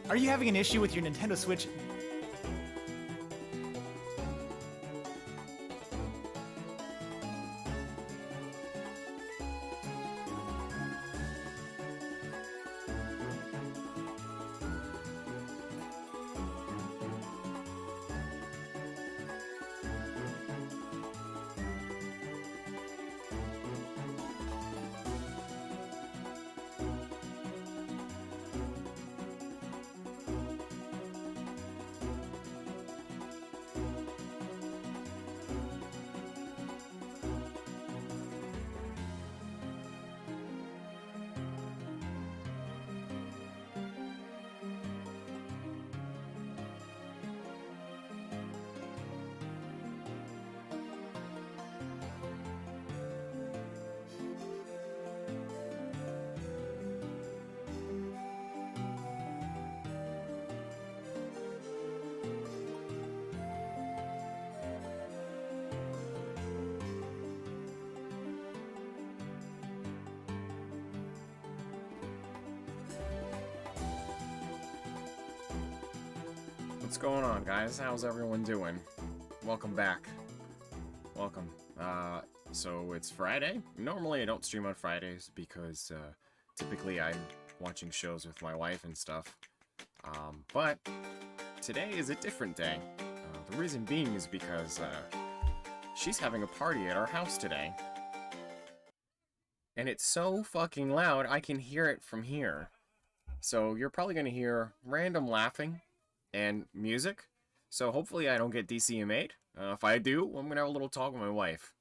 Are you having an issue with your Nintendo Switch? What's going on, guys? How's everyone doing? Welcome back. Welcome. So it's Friday. Normally I don't stream on Fridays because, typically I'm watching shows with my wife and stuff. But today is a different day. The reason being is because, she's having a party at our house today. And it's so fucking loud, I can hear it from here. So you're probably gonna hear random laughing and music, so hopefully I don't get DCMA'd. If I do, I'm gonna have a little talk with my wife.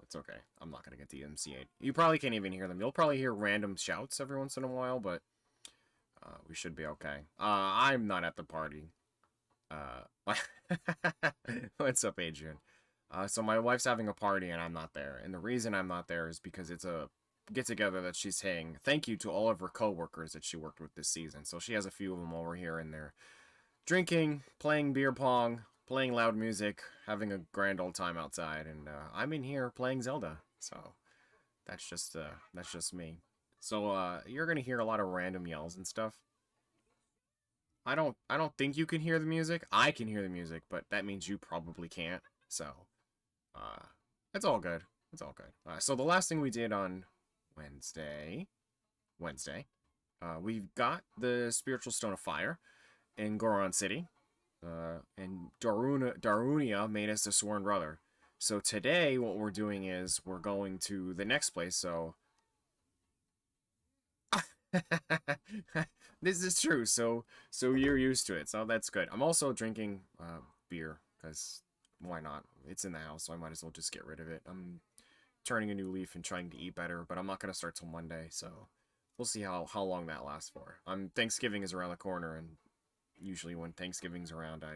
It's okay. I'm not gonna get DMCA'd. You probably can't even hear them. You'll probably hear random shouts every once in a while, but we should be okay. I'm not at the party. What's up, Adrian? So my wife's having a party and I'm not there, and the reason I'm not there is because it's a get-together that she's saying thank you to all of her co-workers that she worked with this season. So she has a few of them over here, and they're drinking, playing beer pong, playing loud music, having a grand old time outside, and I'm in here playing Zelda. So that's just me. So you're gonna hear a lot of random yells and stuff. I don't think you can hear the music. I can hear the music, but that means you probably can't. So it's all good. It's all good. So the last thing we did on Wednesday, we've got the Spiritual Stone of Fire in Goron City, and Darunia made us a sworn brother. So today, what we're doing is we're going to the next place. So this is true. So you're used to it. So that's good. I'm also drinking beer because why not? It's in the house, so I might as well just get rid of it. I'm turning a new leaf and trying to eat better, but I'm not gonna start till Monday. So we'll see how long that lasts for. Thanksgiving is around the corner, and usually when Thanksgiving's around, I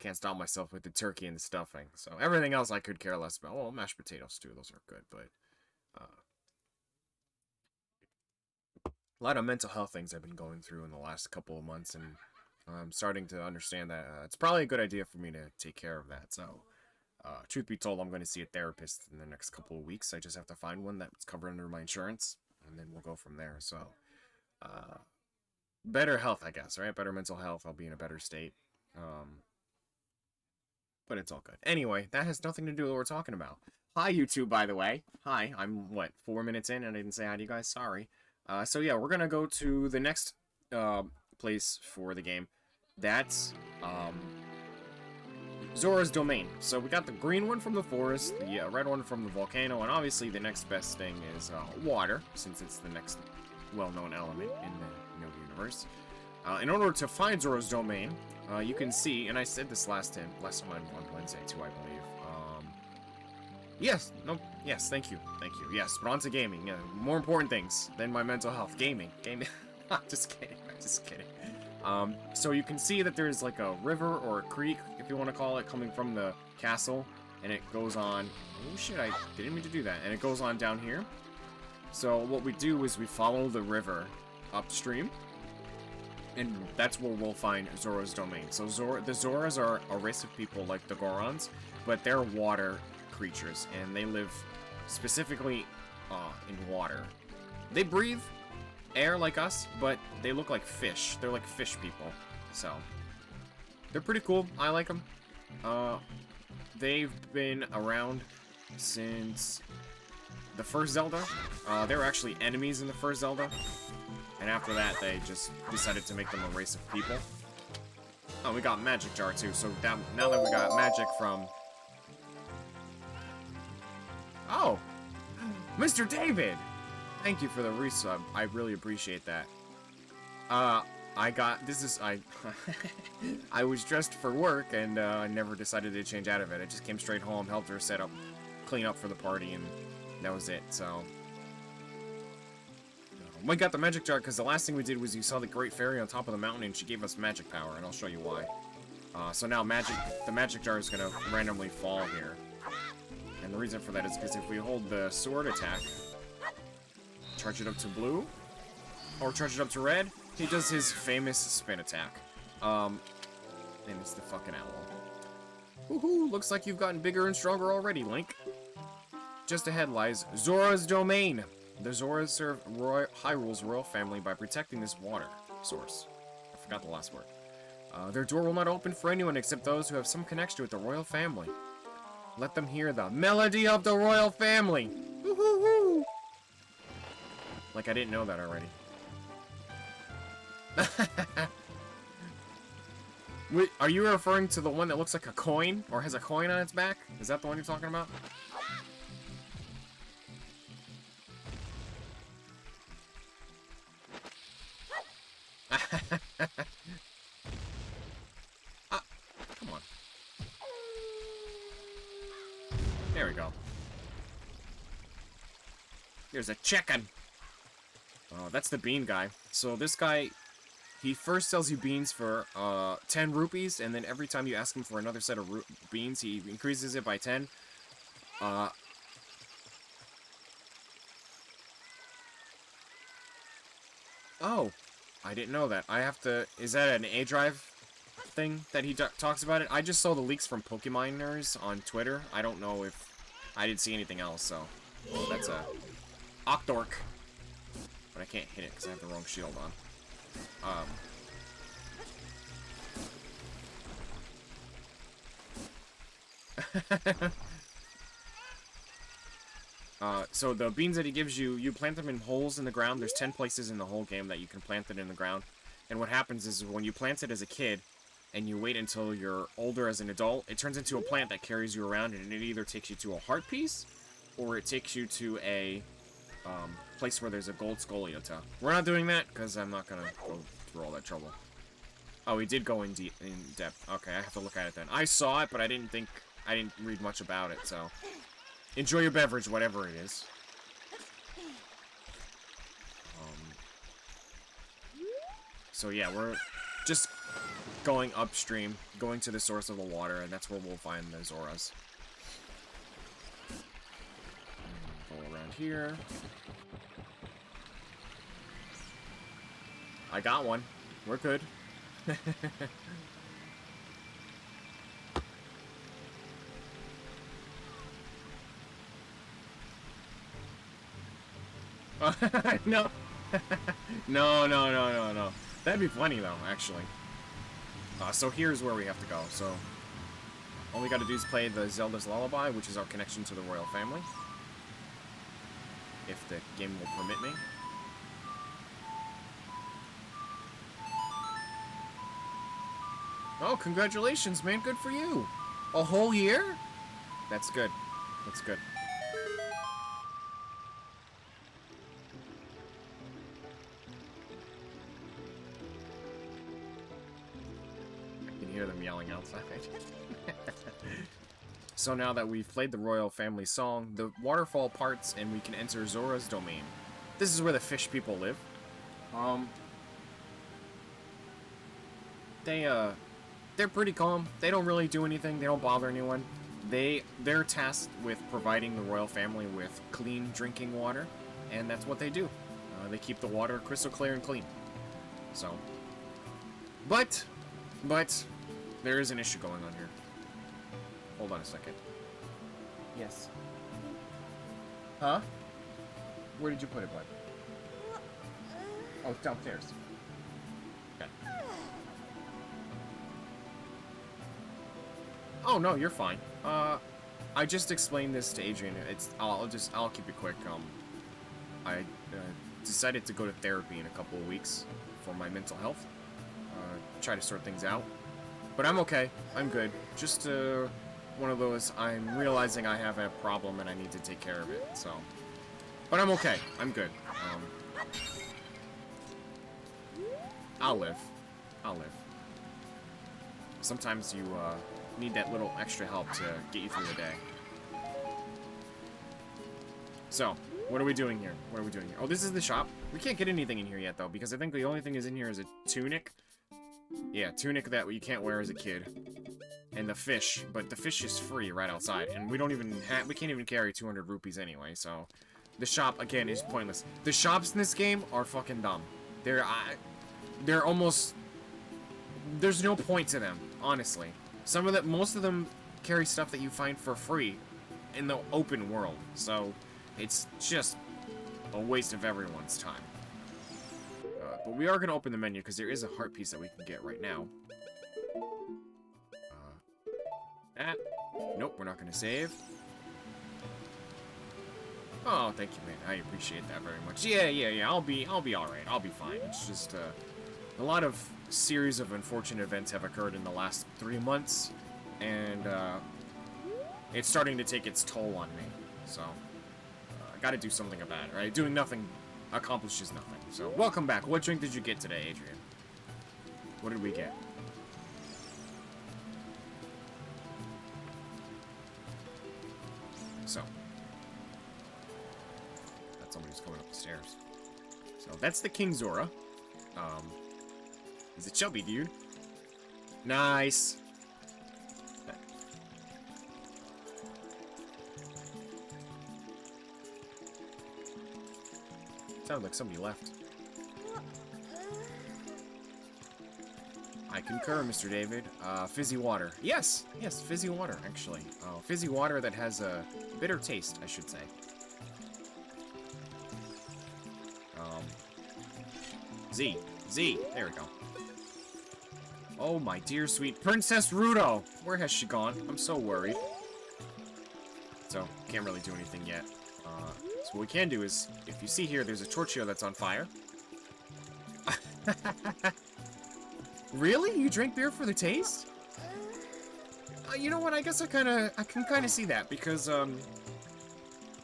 can't stop myself with the turkey and the stuffing. So everything else I could care less about. Well, mashed potatoes too, those are good, but a lot of mental health things I've been going through in the last couple of months, and I'm starting to understand that it's probably a good idea for me to take care of that. So truth be told, I'm going to see a therapist in the next couple of weeks. I just have to find one that's covered under my insurance, and then we'll go from there. So better health, I guess, right? Better mental health. I'll be in a better state. But it's all good. Anyway, that has nothing to do with what we're talking about. Hi, YouTube, by the way. Hi, I'm, 4 minutes in, and I didn't say hi to you guys. Sorry. So yeah, we're gonna go to the next place for the game. That's Zora's Domain. So we got the green one from the forest, the red one from the volcano, and obviously the next best thing is water, since it's the next well-known element in the universe. In order to find Zora's Domain, you can see, and I said this last time on Wednesday too, I believe. Yes, thank you, yes, but on to gaming, yeah, more important things than my mental health, gaming, I'm just kidding, so you can see that there's like a river or a creek, if you want to call it, coming from the castle, and it goes on, oh shit, I didn't mean to do that, and it goes on down here. So what we do is we follow the river upstream, and that's where we'll find Zora's Domain. So the Zoras are a race of people like the Gorons, but they're water creatures, and they live specifically in water. They breathe air like us, but they look like fish. They're like fish people. So, they're pretty cool. I like them. They've been around since the first Zelda. They were actually enemies in the first Zelda. And after that, they just decided to make them a race of people. Oh, we got Magic Jar too, so now that we got magic from... Oh! Mr. David! Thank you for the resub. I really appreciate that. I was dressed for work, and I never decided to change out of it. I just came straight home, helped her set up, clean up for the party, and that was it, so... We got the magic jar because the last thing we did was you saw the great fairy on top of the mountain and she gave us magic power, and I'll show you why. So now the magic jar is going to randomly fall here. And the reason for that is because if we hold the sword attack, charge it up to blue, or charge it up to red, he does his famous spin attack. And it's the fucking owl. Woohoo! Looks like you've gotten bigger and stronger already, Link. Just ahead lies Zora's Domain. The Zoras serve Hyrule's royal family by protecting this water source. I forgot the last word. Their door will not open for anyone except those who have some connection with the royal family. Let them hear the melody of the royal family! Woo-hoo-hoo! Like I didn't know that already. Wait, are you referring to the one that looks like a coin? Or has a coin on its back? Is that the one you're talking about? Come on. There we go. There's a chicken. Oh, that's the bean guy. So this guy, he first sells you beans for 10 rupees, and then every time you ask him for another set of beans, he increases it by 10. Oh, I didn't know that. I have to... Is that an A-Drive thing that he talks about it? I just saw the leaks from Pokemoners on Twitter. I don't know if... I didn't see anything else, so... Oh, that's a... Octork. But I can't hit it because I have the wrong shield on. So the beans that he gives you, you plant them in holes in the ground. There's 10 places in the whole game that you can plant it in the ground. And what happens is when you plant it as a kid, and you wait until you're older as an adult, it turns into a plant that carries you around, and it either takes you to a heart piece, or it takes you to a place where there's a gold Scoliota. We're not doing that, because I'm not going to go through all that trouble. Oh, he did go in depth. Okay, I have to look at it then. I saw it, but I didn't read much about it, so... Enjoy your beverage, whatever it is. So yeah, we're just going upstream, going to the source of the water, and that's where we'll find the Zoras. Go around here. I got one. We're good. No. No. That'd be funny, though, actually. So here's where we have to go. So, all we gotta do is play the Zelda's Lullaby, which is our connection to the royal family. If the game will permit me. Oh, congratulations, man. Good for you. A whole year? That's good. That's good. Hear them yelling outside. So now that we've played the royal family song, the waterfall parts and we can enter Zora's Domain. This is where the fish people live. They're pretty calm. They don't really do anything. They don't bother anyone. They're tasked with providing the royal family with clean drinking water, and that's what they do. They keep the water crystal clear and clean. So, but there is an issue going on here. Hold on a second. Yes. Huh? Where did you put it, bud? Oh, it's downstairs. Okay. Oh, no, you're fine. I just explained this to Adrian. I'll keep it quick. I decided to go to therapy in a couple of weeks for my mental health. Try to sort things out. But I'm okay. I'm good. Just, one of those, I'm realizing I have a problem and I need to take care of it, so. But I'm okay. I'm good. I'll live. I'll live. Sometimes you, need that little extra help to get you through the day. So, what are we doing here? What are we doing here? Oh, this is the shop. We can't get anything in here yet, though, because I think the only thing is in here is a tunic. Yeah, tunic that you can't wear as a kid. And the fish, but the fish is free right outside, and we can't even carry 200 rupees anyway, so the shop, again, is pointless. The shops in this game are fucking dumb. They're almost, there's no point to them, honestly. Most of them carry stuff that you find for free in the open world, so it's just a waste of everyone's time. But we are going to open the menu, because there is a heart piece that we can get right now. That. Nope, we're not going to save. Oh, thank you, man. I appreciate that very much. Yeah. I'll be alright. I'll be fine. It's just, a lot of series of unfortunate events have occurred in the last 3 months, and, it's starting to take its toll on me. So, I gotta do something about it, right? Doing nothing accomplishes nothing. So, welcome back. What drink did you get today, Adrian? What did we get? So, that's somebody who's coming up the stairs. So, that's the King Zora. He's a chubby dude. Nice. Sounded like somebody left. I concur, Mr. David. Fizzy water. Yes, fizzy water, actually. Fizzy water that has a bitter taste, I should say. Z, there we go. Oh, my dear sweet Princess Rudo! Where has she gone? I'm so worried. So, can't really do anything yet. So what we can do is, if you see here, there's a torch here that's on fire. Really? You drink beer for the taste? You know what? I guess I can kind of see that, because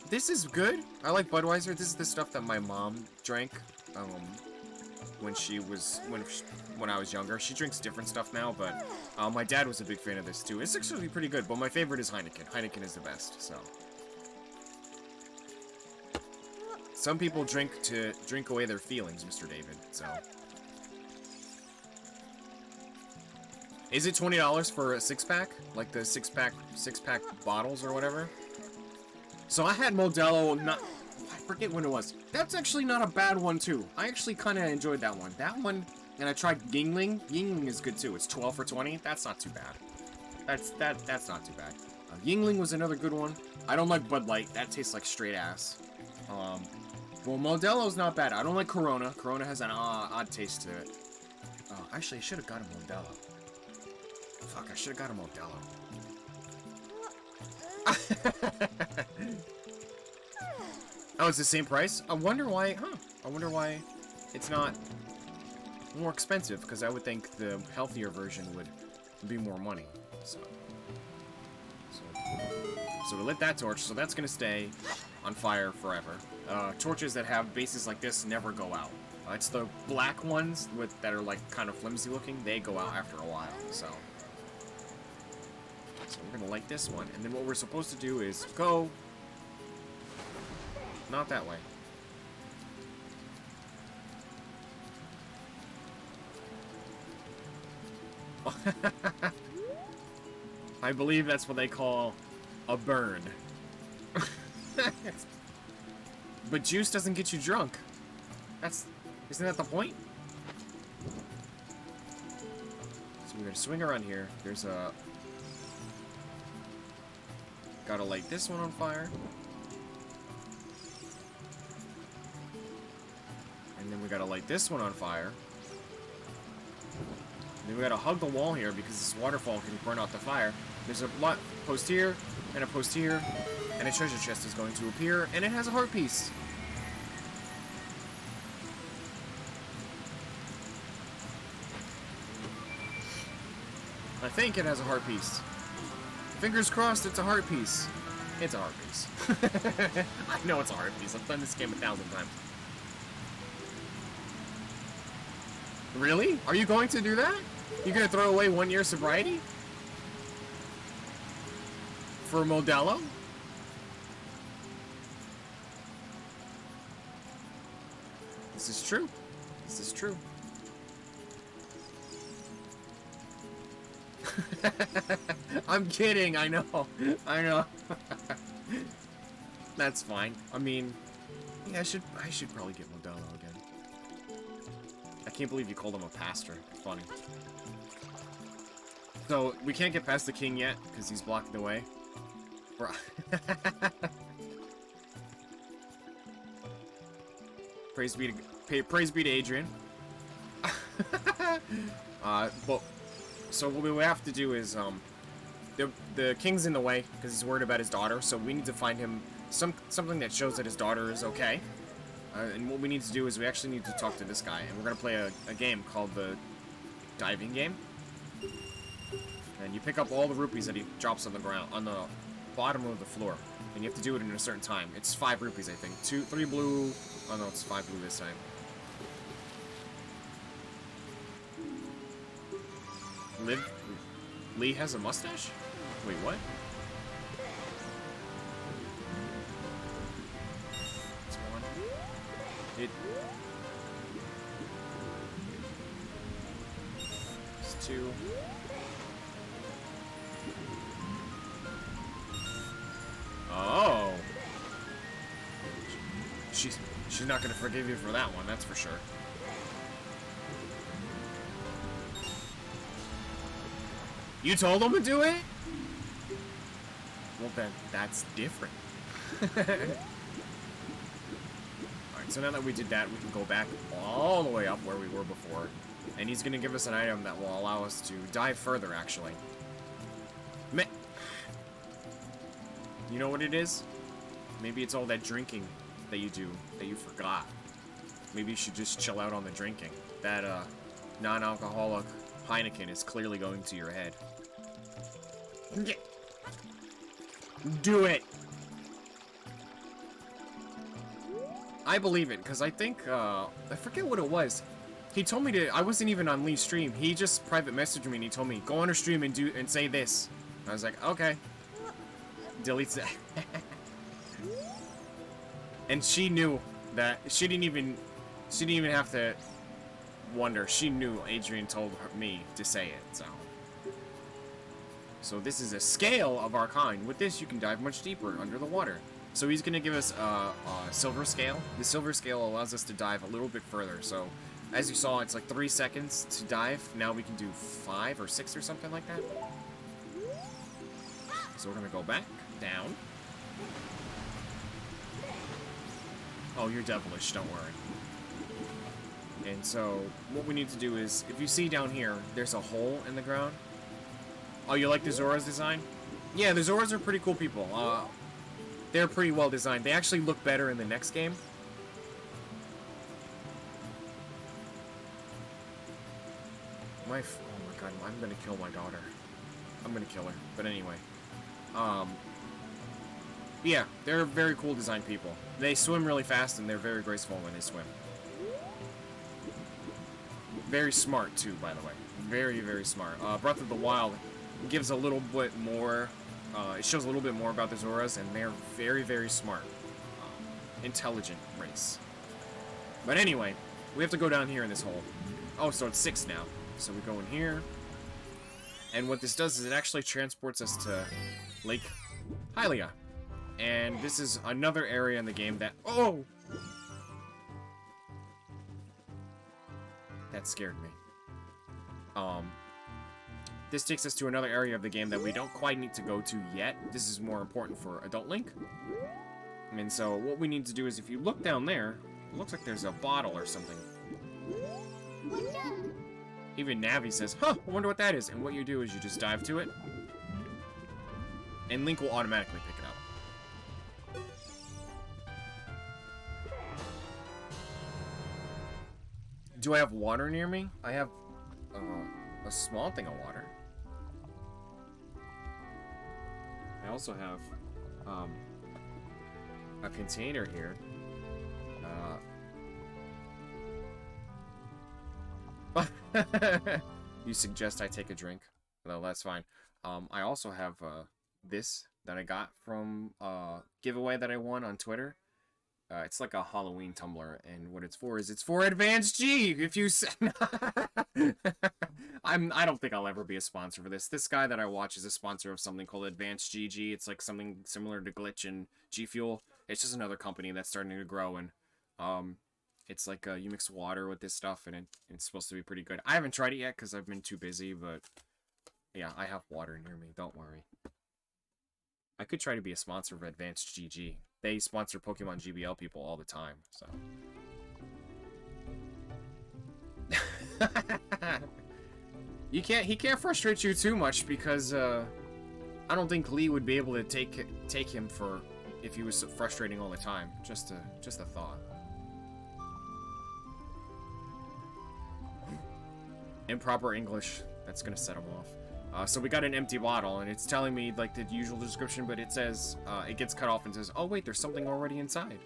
this is good. I like Budweiser. This is the stuff that my mom drank when I was younger. She drinks different stuff now, but my dad was a big fan of this too. It's actually pretty good, but my favorite is Heineken. Heineken is the best. So some people drink to drink away their feelings, Mr. David. So. Is it $20 for a 6-pack? Like the 6-pack bottles or whatever? So I had Modelo, I forget when it was. That's actually not a bad one too. I actually kind of enjoyed that one. That one, and I tried Yingling. Yingling is good too. It's 12 for 20. That's not too bad. That's not too bad. Yingling was another good one. I don't like Bud Light. That tastes like straight ass. Well, Modelo's not bad. I don't like Corona. Corona has an odd taste to it. Actually, I should have got a Modelo. Fuck, I should have got a Modelo. Oh, it's the same price? I wonder why, I wonder why it's not more expensive, because I would think the healthier version would be more money. So we lit that torch, so that's gonna stay on fire forever. Torches that have bases like this never go out. It's the black ones that are like kind of flimsy looking, they go out after a while, so we're gonna light this one, and then what we're supposed to do is go not that way. I believe that's what they call a burn. But juice doesn't get you drunk. Isn't that the point? So we're gonna swing around here. There's a... Gotta light this one on fire. And then we're we gotta light this one on fire. Then we gotta hug the wall here because this waterfall can burn out the fire. There's a post here, and a post here, and a treasure chest is going to appear, and it has a heart piece. I think it has a heart piece. Fingers crossed it's a heart piece. It's a heart piece. I know it's a heart piece. I've done this game 1,000 times. Really? Are you going to do that? You're going to throw away 1 year sobriety? For Modelo? This is true. This is true. I'm kidding, I know. I know. That's fine. I mean, yeah, I should probably get Modelo again. I can't believe you called him a pastor. Funny. So, we can't get past the king yet, because he's blocking the way. Praise be to Adrian. But so what we have to do is the king's in the way because he's worried about his daughter. So we need to find him something that shows that his daughter is okay. And what we need to do is we actually need to talk to this guy, and we're gonna play a game called the diving game. And you pick up all the rupees that he drops on the ground, on the bottom of the floor, and you have to do it in a certain time. It's 5 rupees, I think. 3 blue. Oh no, it's 5 blue this time. Lee has a mustache? Wait, what? It's 1. It's 2. Oh. She's not gonna forgive you for that one, that's for sure. You told him to do it? Well then, that's different. Alright, so now that we did that, we can go back all the way up where we were before. And he's gonna give us an item that will allow us to dive further, actually. You know what it is? Maybe it's all that drinking that you do, that you forgot. Maybe you should just chill out on the drinking. That, non-alcoholic Heineken is clearly going to your head. Do it! I believe it, because I think, I forget what it was. He told me to, I wasn't even on Lee's stream. He just private messaged me and he told me, go on her stream and say this. I was like, okay. Deletes that. And she knew that, she didn't even have to wonder. She knew Adrian told me to say it, so this is a scale of our kind. With this, you can dive much deeper under the water. So he's going to give us a silver scale. The silver scale allows us to dive a little bit further. So, as you saw, it's like 3 seconds to dive. Now we can do 5 or 6 or something like that. So we're going to go back, down. Oh, you're devilish, don't worry. And so, what we need to do is, if you see down here, there's a hole in the ground. Oh, you like the Zora's design? Yeah, the Zoras are pretty cool people. They're pretty well designed. They actually look better in the next game. Oh my god, I'm gonna kill my daughter. I'm gonna kill her. But anyway. Yeah, they're very cool designed people. They swim really fast and they're very graceful when they swim. Very smart too, by the way. Very, very smart. Breath of the Wild gives a little bit more, it shows a little bit more about the Zoras, and they're very, very smart. Intelligent race. But anyway, we have to go down here in this hole. Oh, so it's 6 now. So we go in here. And what this does is it actually transports us to Lake Hylia. And this is another area in the game that... Oh! That scared me. This takes us to another area of the game that we don't quite need to go to yet. This is more important for Adult Link. And so what we need to do is if you look down there, it looks like there's a bottle or something. Even Navi says, huh, I wonder what that is. And what you do is you just dive to it. And Link will automatically pick it up. Do I have water near me? I have a small thing of water. I also have a container here. You suggest I take a drink? No, that's fine. I also have this that I got from giveaway that I won on Twitter. It's like a Halloween tumbler, and what it's for is it's for Advanced G. If you I don't think I'll ever be a sponsor for this. This guy that I watch is a sponsor of something called Advanced GG. It's like something similar to Glitch and G Fuel. It's just another company that's starting to grow, and it's like you mix water with this stuff, and it's supposed to be pretty good. I haven't tried it yet because I've been too busy, but yeah, I have water near me. Don't worry. I could try to be a sponsor of Advanced GG. They sponsor Pokemon GBL people all the time, so. He can't frustrate you too much because I don't think Lee would be able to take him for if he was frustrating all the time. Just a thought. Improper English, that's gonna set him off. So we got an empty bottle, and it's telling me, like, the usual description, but it says, it gets cut off and says, oh wait, there's something already inside.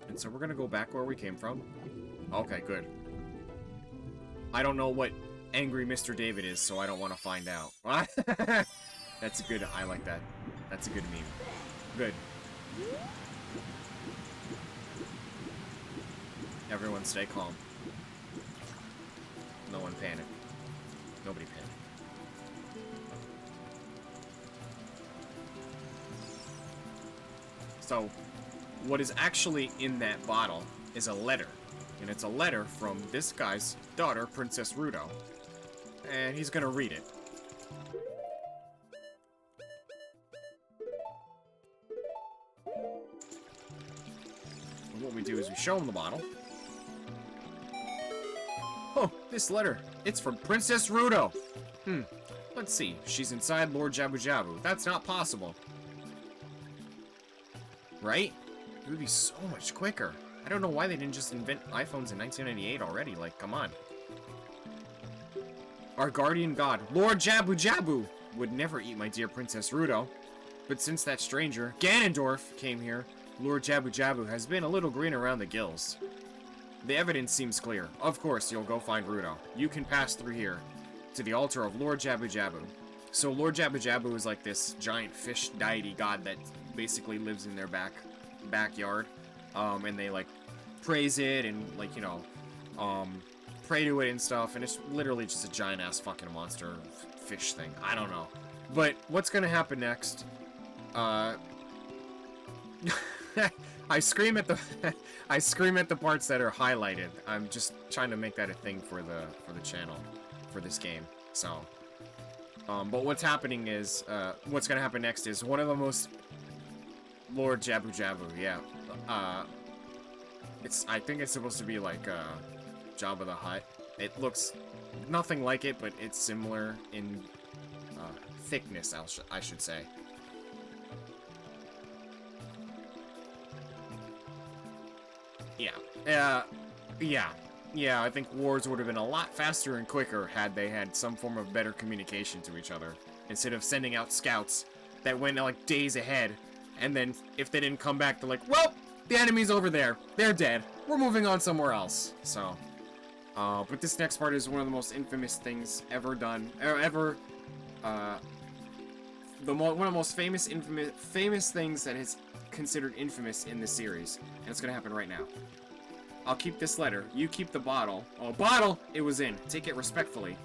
And so we're gonna go back where we came from. Okay, good. I don't know what Angry Mr. David is, so I don't want to find out. That's good, I like that. That's a good meme. Good. Everyone stay calm. No one panic. Nobody panic. So, what is actually in that bottle is a letter. And it's a letter from this guy's daughter, Princess Ruto. And he's gonna read it. And what we do is we show him the bottle. Oh, this letter. It's from Princess Ruto. Let's see. She's inside Lord Jabu Jabu. That's not possible. Right? It would be so much quicker. I don't know why they didn't just invent iPhones in 1998 already. Like, come on. Our guardian god, Lord Jabu Jabu, would never eat my dear Princess Ruto. But since that stranger, Ganondorf, came here, Lord Jabu Jabu has been a little green around the gills. The evidence seems clear. Of course, you'll go find Ruto. You can pass through here, to the altar of Lord Jabu Jabu. So Lord Jabu Jabu is like this giant fish deity god that basically lives in their backyard. And they, like, praise it and, like, you know, pray to it and stuff. And it's literally just a giant-ass fucking monster fish thing. I don't know. But what's gonna happen next? I scream at the I scream at the parts that are highlighted. I'm just trying to make that a thing for the channel for this game. So, but what's happening is what's gonna happen next is one of the most Lord Jabu Jabu, yeah. I think it's supposed to be like Jabba the Hutt. It looks nothing like it, but it's similar in thickness, I should say. Yeah, I think wars would have been a lot faster and quicker had they had some form of better communication to each other, instead of sending out scouts that went like days ahead, and then if they didn't come back, they're like, well, the enemy's over there, they're dead, we're moving on somewhere else. So, but this next part is one of the most infamous things ever done, one of the most famous things that is considered infamous in this series, and it's gonna happen right now. I'll keep this letter. You keep the bottle. Oh, bottle! It was in. Take it respectfully.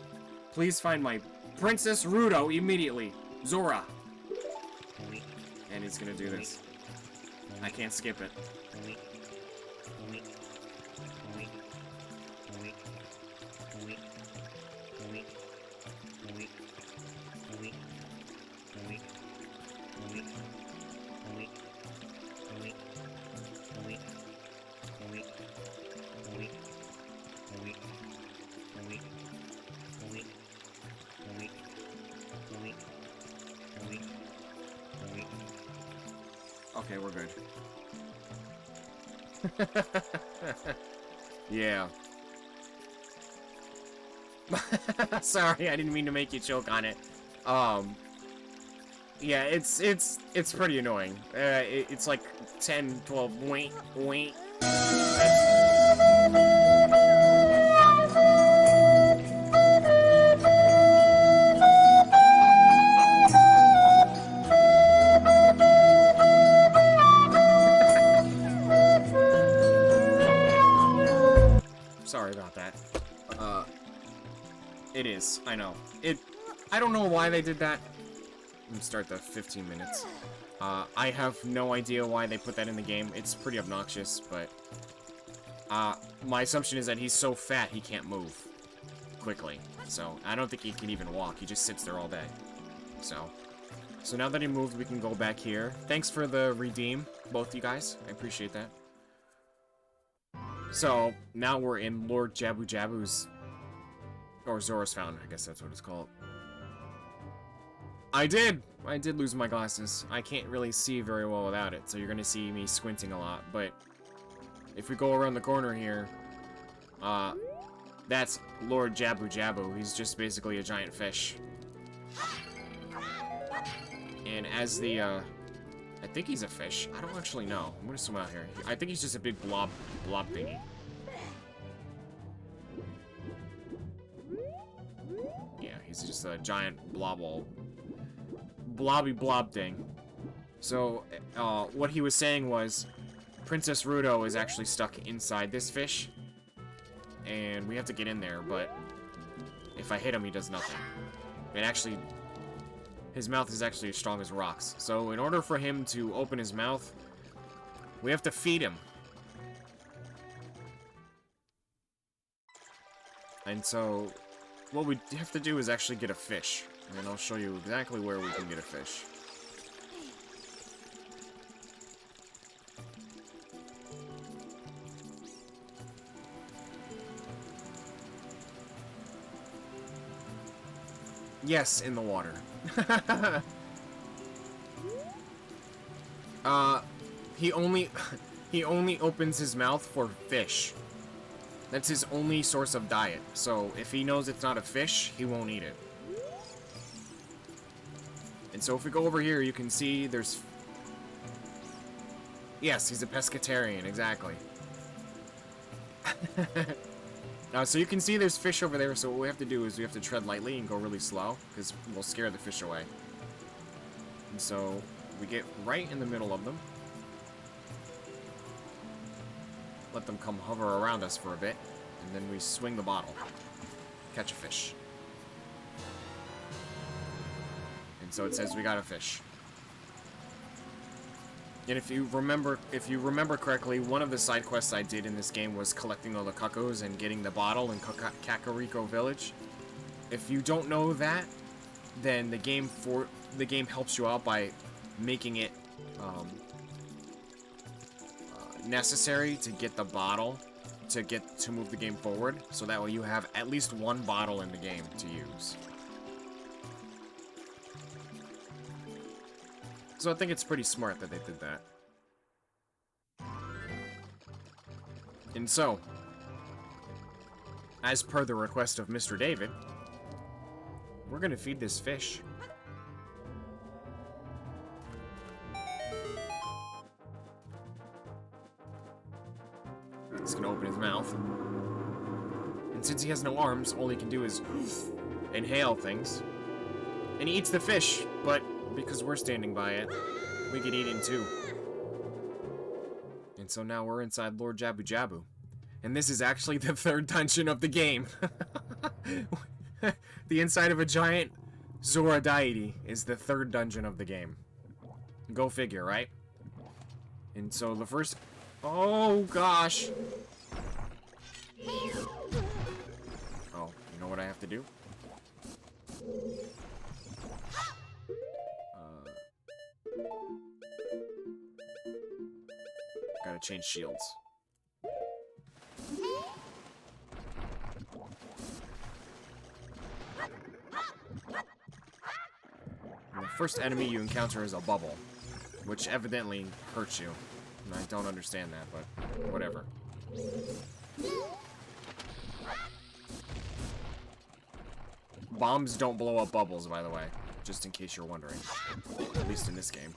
Please find my Princess Ruto immediately. Zora. And he's gonna do this. I can't skip it. Okay, we're good. Yeah. Sorry, I didn't mean to make you choke on it. Yeah, it's pretty annoying. It's like 10, 12, wait, wait. Sorry about that. It is, I know. I don't know why they did that. Let me start the 15 minutes. I have no idea why they put that in the game. It's pretty obnoxious, but... my assumption is that he's so fat he can't move quickly. So, I don't think he can even walk. He just sits there all day. So now that he moved, we can go back here. Thanks for the redeem, both you guys. I appreciate that. So, now we're in Lord Jabu Jabu's... or Zora's Fountain, I guess that's what it's called. I did lose my glasses. I can't really see very well without it, so you're gonna see me squinting a lot, but... if we go around the corner here... that's Lord Jabu Jabu. He's just basically a giant fish. And as the, I think he's a fish. I don't actually know. I'm gonna swim out here. I think he's just a big blob thingy. Yeah, he's just a giant blobby blob thing. So, what he was saying was, Princess Ruto is actually stuck inside this fish, and we have to get in there, but if I hit him, he does nothing. It actually... his mouth is actually as strong as rocks. So in order for him to open his mouth, we have to feed him. And so what we have to do is actually get a fish. And I'll show you exactly where we can get a fish. Yes, in the water. He only opens his mouth for fish. That's his only source of diet. So if he knows it's not a fish, he won't eat it. And so if we go over here, you can see there's... yes, he's a pescatarian, exactly. So you can see there's fish over there, so what we have to do is we have to tread lightly and go really slow, because we'll scare the fish away. And so we get right in the middle of them. Let them come hover around us for a bit, and then we swing the bottle. Catch a fish. And so it says we got a fish. And if you remember correctly, one of the side quests I did in this game was collecting all the cuckoos and getting the bottle in Kakariko Village. If you don't know that, then the game helps you out by making it necessary to get the bottle to move the game forward, so that way you have at least one bottle in the game to use. So I think it's pretty smart that they did that. And so, as per the request of Mr. David, we're gonna feed this fish. He's gonna open his mouth. And since he has no arms, all he can do is inhale things. And he eats the fish, but because we're standing by it, we get eaten too. And so now we're inside Lord Jabu Jabu. And this is actually the third dungeon of the game. The inside of a giant Zora deity is the third dungeon of the game. Go figure, right? And so the first... oh, gosh! Oh, you know what I have to do? Gotta change shields. And the first enemy you encounter is a bubble, which evidently hurts you. And I don't understand that, but whatever. Bombs don't blow up bubbles, by the way, just in case you're wondering. At least in this game.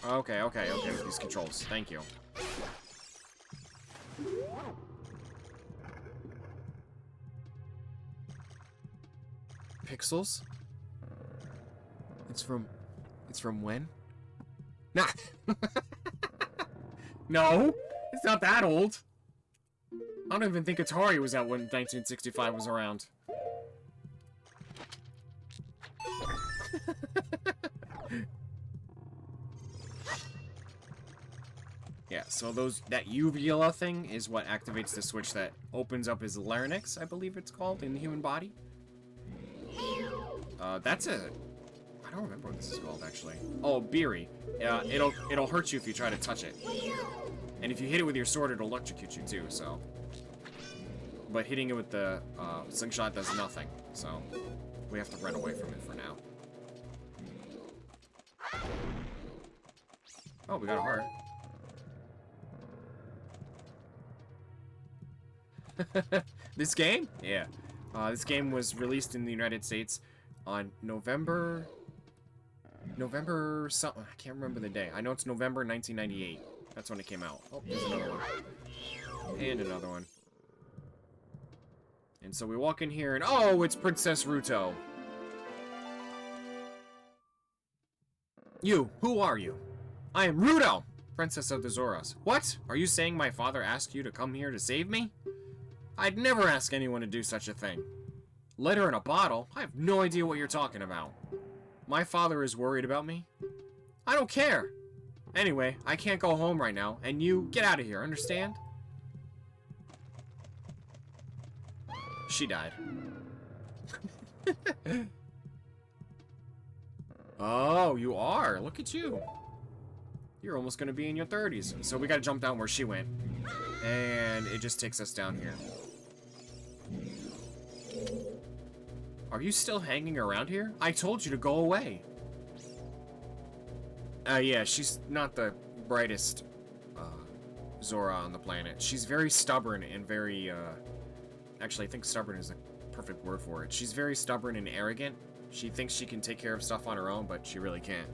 Okay, with these controls. Thank you. Pixels? It's from when? Nah. No, it's not that old. I don't even think Atari was out when 1965 was around. Yeah, so that uvula thing is what activates the switch that opens up his larynx, I believe it's called, in the human body. I don't remember what this is called, actually. Oh, Beery. It'll hurt you if you try to touch it. And if you hit it with your sword, it'll electrocute you too, so. But hitting it with the slingshot does nothing, so we have to run away from it for now. Oh, we got a heart. This game? Yeah. This game was released in the United States on November something. I can't remember the day. I know it's November 1998. That's when it came out. Oh, there's another one. And another one. And so we walk in here and oh, it's Princess Ruto. You, who are you? I am Ruto, Princess of the Zoras. What? Are you saying my father asked you to come here to save me? I'd never ask anyone to do such a thing. Letter in a bottle? I have no idea what you're talking about. My father is worried about me? I don't care. Anyway, I can't go home right now, and you get out of here, understand? She died. Oh, you are. Look at you. You're almost going to be in your 30s. So we got to jump down where she went. And it just takes us down here. Are you still hanging around here? I told you to go away. Yeah, she's not the brightest Zora on the planet. She's very stubborn and very, actually, I think stubborn is the perfect word for it. She's very stubborn and arrogant. She thinks she can take care of stuff on her own, but she really can't.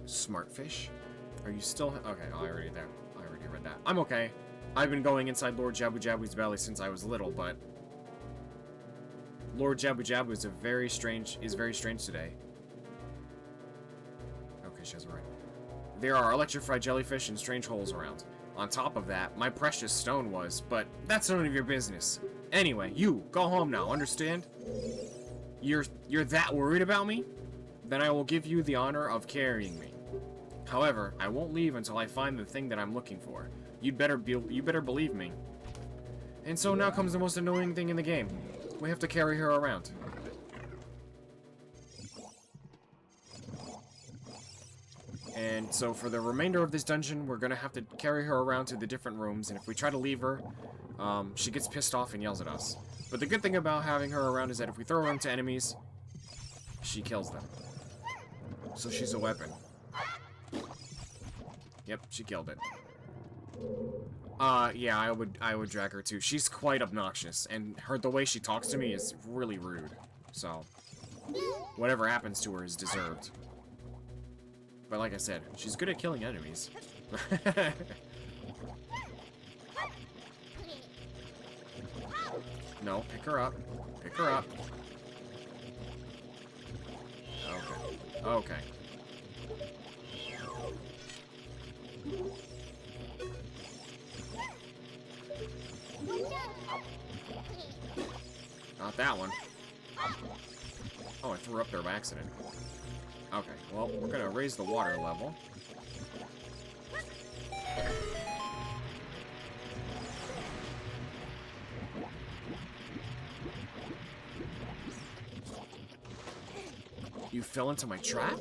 Smartfish? Are you still... Okay, I already read that. I'm okay. I've been going inside Lord Jabu Jabu's belly since I was little, but... Lord Jabu Jabu is very strange today. Okay, she has it right. There are electrified jellyfish and strange holes around. On top of that, my precious stone was, but that's none of your business. Anyway, you, go home now, understand? You're that worried about me? Then I will give you the honor of carrying me. However, I won't leave until I find the thing that I'm looking for. You better believe me. And so now comes the most annoying thing in the game. We have to carry her around. And so for the remainder of this dungeon, we're gonna have to carry her around to the different rooms, and if we try to leave her, she gets pissed off and yells at us. But the good thing about having her around is that if we throw her into enemies, she kills them. So she's a weapon. Yep, she killed it. Yeah, I would drag her too. She's quite obnoxious, and the way she talks to me is really rude. So, whatever happens to her is deserved. But like I said, she's good at killing enemies. No, pick her up. Pick her up. Okay. Okay. Not that one. Oh, I threw up there by accident. Okay, well, we're gonna raise the water level. You fell into my trap?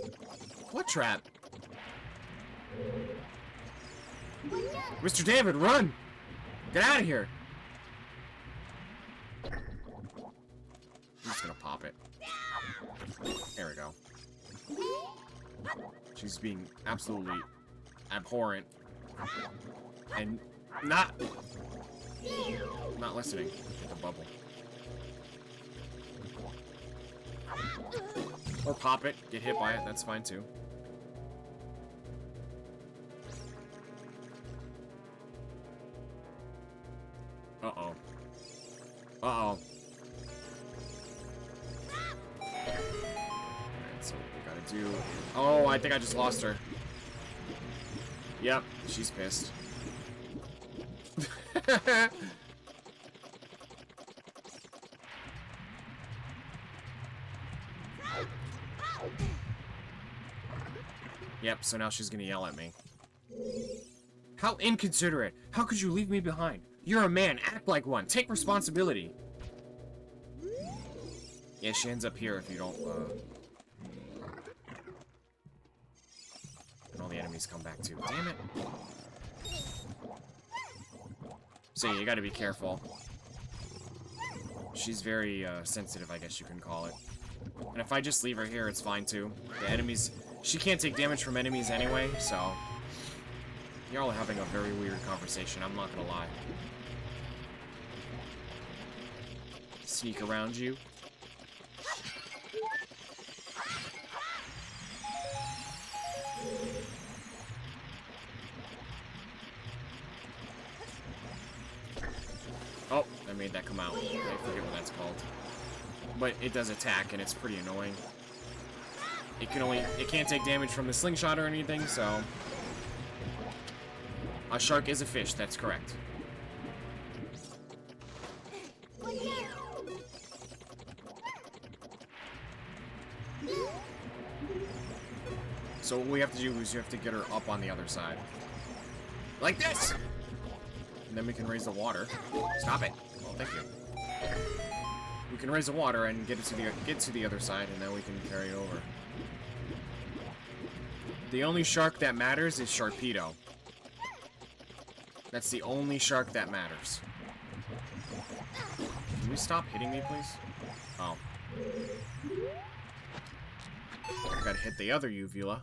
What trap? Mr. David, run! Get out of here! I'm just gonna pop it. There we go. She's being absolutely abhorrent. And not listening to the bubble. Or pop it, get hit by it, that's fine too. Uh-oh. Uh-oh. Alright, so what we gotta do... Oh, I think I just lost her. Yep, she's pissed. Yep, so now she's gonna yell at me. How inconsiderate! How could you leave me behind? You're a man, act like one, take responsibility! Yeah, she ends up here if you don't, and all the enemies come back too. Damn it! So yeah, you gotta be careful. She's very, sensitive, I guess you can call it. And if I just leave her here, it's fine too. The enemies... She can't take damage from enemies anyway, so... Y'all are having a very weird conversation, I'm not gonna lie. Sneak around you. Oh, I made that come out. I forget what that's called. But it does attack, and it's pretty annoying. It can't take damage from the slingshot or anything, so... A shark is a fish, that's correct. So what we have to do is you have to get her up on the other side. Like this! And then we can raise the water. Stop it. Well, thank you. We can raise the water and get to the other side, and then we can carry over. The only shark that matters is Sharpedo. That's the only shark that matters. Can we stop hitting me, please? Oh. I gotta hit the other uvula.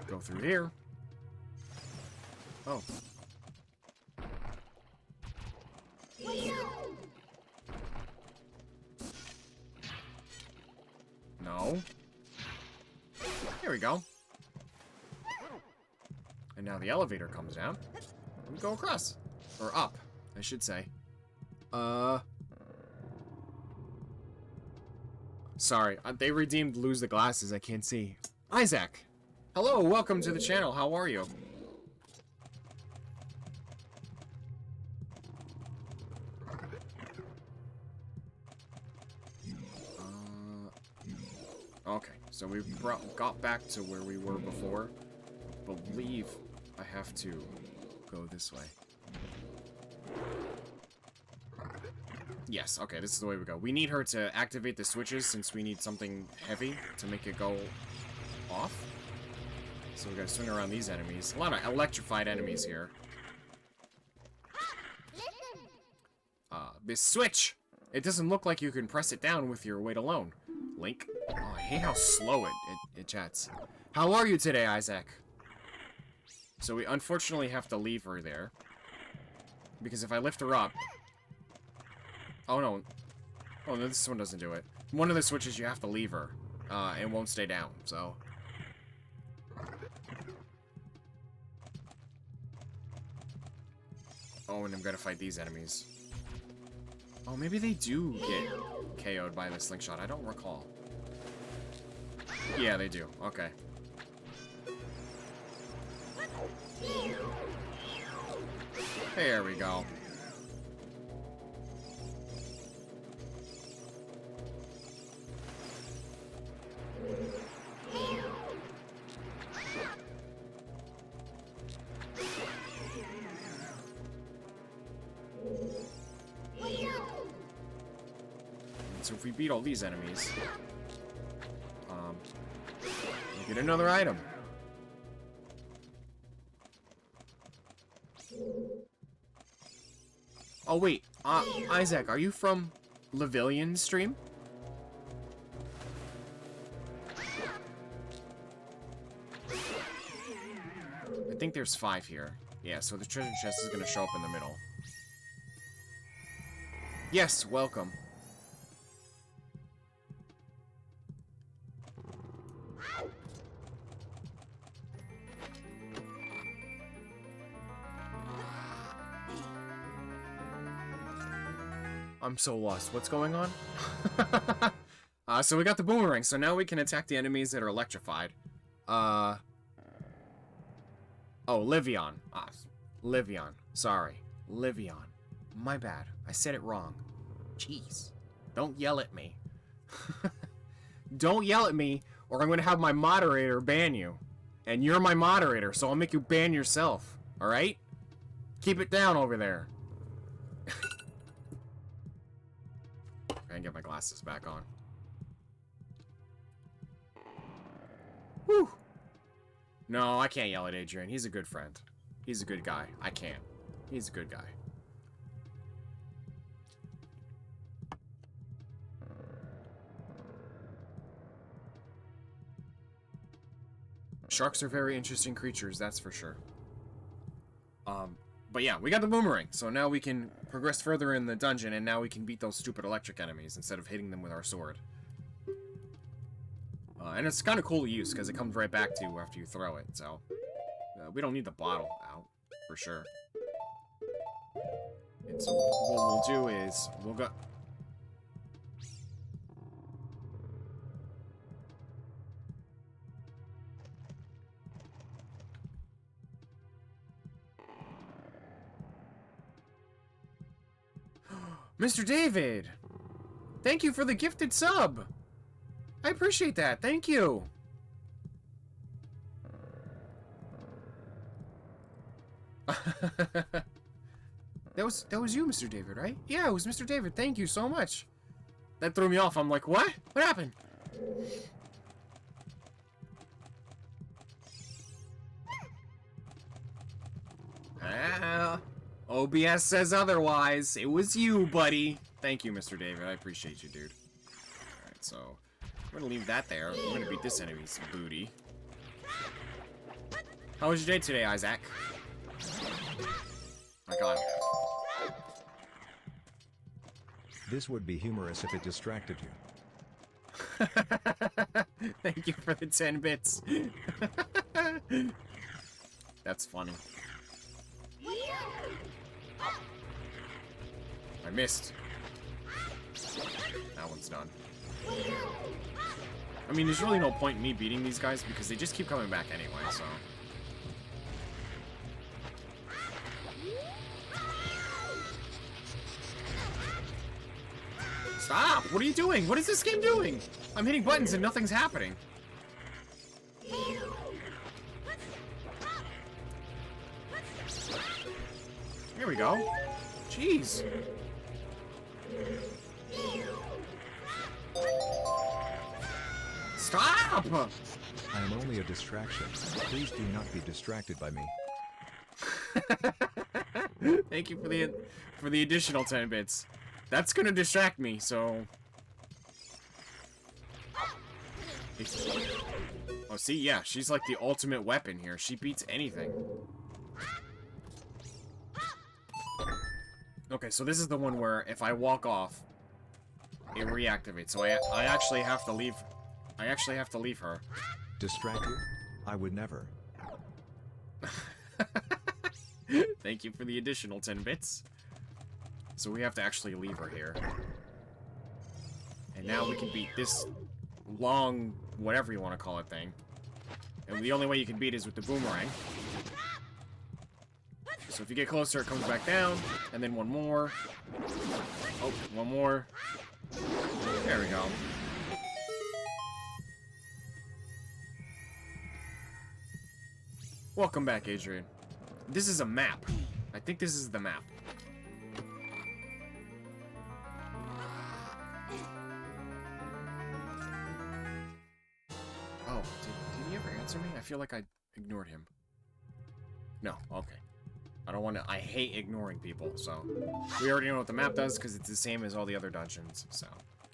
Go through here. Oh. No. Here we go. And now the elevator comes down. We go across. Or up, I should say. Sorry, they redeemed lose the glasses, I can't see. Isaac! Hello, welcome to the channel, how are you? Okay, so we got back to where we were before. I believe I have to go this way. Yes, okay, this is the way we go. We need her to activate the switches since we need something heavy to make it go off. So we gotta swing around these enemies. A lot of electrified enemies here. This switch! It doesn't look like you can press it down with your weight alone. Link? Oh, I hate how slow it chats. How are you today, Isaac? So we unfortunately have to leave her there. Because if I lift her up... Oh, no. Oh, no, this one doesn't do it. One of the switches you have to leave her. It won't stay down, so... Oh, and I'm gonna fight these enemies. Oh, maybe they do get KO'd by the slingshot. I don't recall. Yeah, they do. Okay. There we go. so if we beat all these enemies, we get another item. Oh wait, Isaac, are you from Lavillian's stream? I think there's 5 here. Yeah, so the treasure chest is gonna show up in the middle. Yes, welcome. I'm so lost. What's going on? So we got the boomerang, so now we can attack the enemies that are electrified. Oh, Livion. Livion. Sorry. Livion. My bad. I said it wrong. Jeez. Don't yell at me. Don't yell at me, or I'm gonna have my moderator ban you. And you're my moderator, so I'll make you ban yourself. Alright? Keep it down over there. I can get my glasses back on. Whew. No, I can't yell at Adrian. He's a good friend. He's a good guy. I can't. He's a good guy. Sharks are very interesting creatures, that's for sure. But yeah, we got the boomerang, so now we can progress further in the dungeon, and now we can beat those stupid electric enemies instead of hitting them with our sword. And it's kind of cool to use, because it comes right back to you after you throw it, so... we don't need the bottle out, for sure. And so what we'll do is, we'll go... Mr. David! Thank you for the gifted sub! I appreciate that, thank you! That was you, Mr. David, right? Yeah, it was Mr. David, thank you so much! That threw me off, I'm like, what? What happened? OBS says otherwise. It was you, buddy. Thank you, Mr. David. I appreciate you, dude. Alright, so... we're gonna leave that there. We're gonna beat this enemy's booty. How was your day today, Isaac? I got him. This would be humorous if it distracted you. Thank you for the 10 bits. That's funny. I missed. That one's done. I mean, there's really no point in me beating these guys because they just keep coming back anyway, so... Stop! What are you doing? What is this game doing? I'm hitting buttons and nothing's happening. Here we go. Jeez. Stop! I am only a distraction. Please do not be distracted by me. Thank you for the additional 10 bits. That's gonna distract me, so... Oh, see, yeah, she's like the ultimate weapon here. She beats anything. Okay, so this is the one where if I walk off, it reactivates. So I actually have to leave. I actually have to leave her. Distract you? I would never. Thank you for the additional 10 bits. So we have to actually leave her here. And now we can beat this long, whatever you want to call it thing. And the only way you can beat it is with the boomerang. So if you get closer, it comes back down. And then one more. Oh, one more. There we go. Welcome back, Adrian. This is a map. I think this is the map. answer me? I feel like I ignored him. No, okay. I don't want to... I hate ignoring people, so... We already know what the map does, because it's the same as all the other dungeons, so...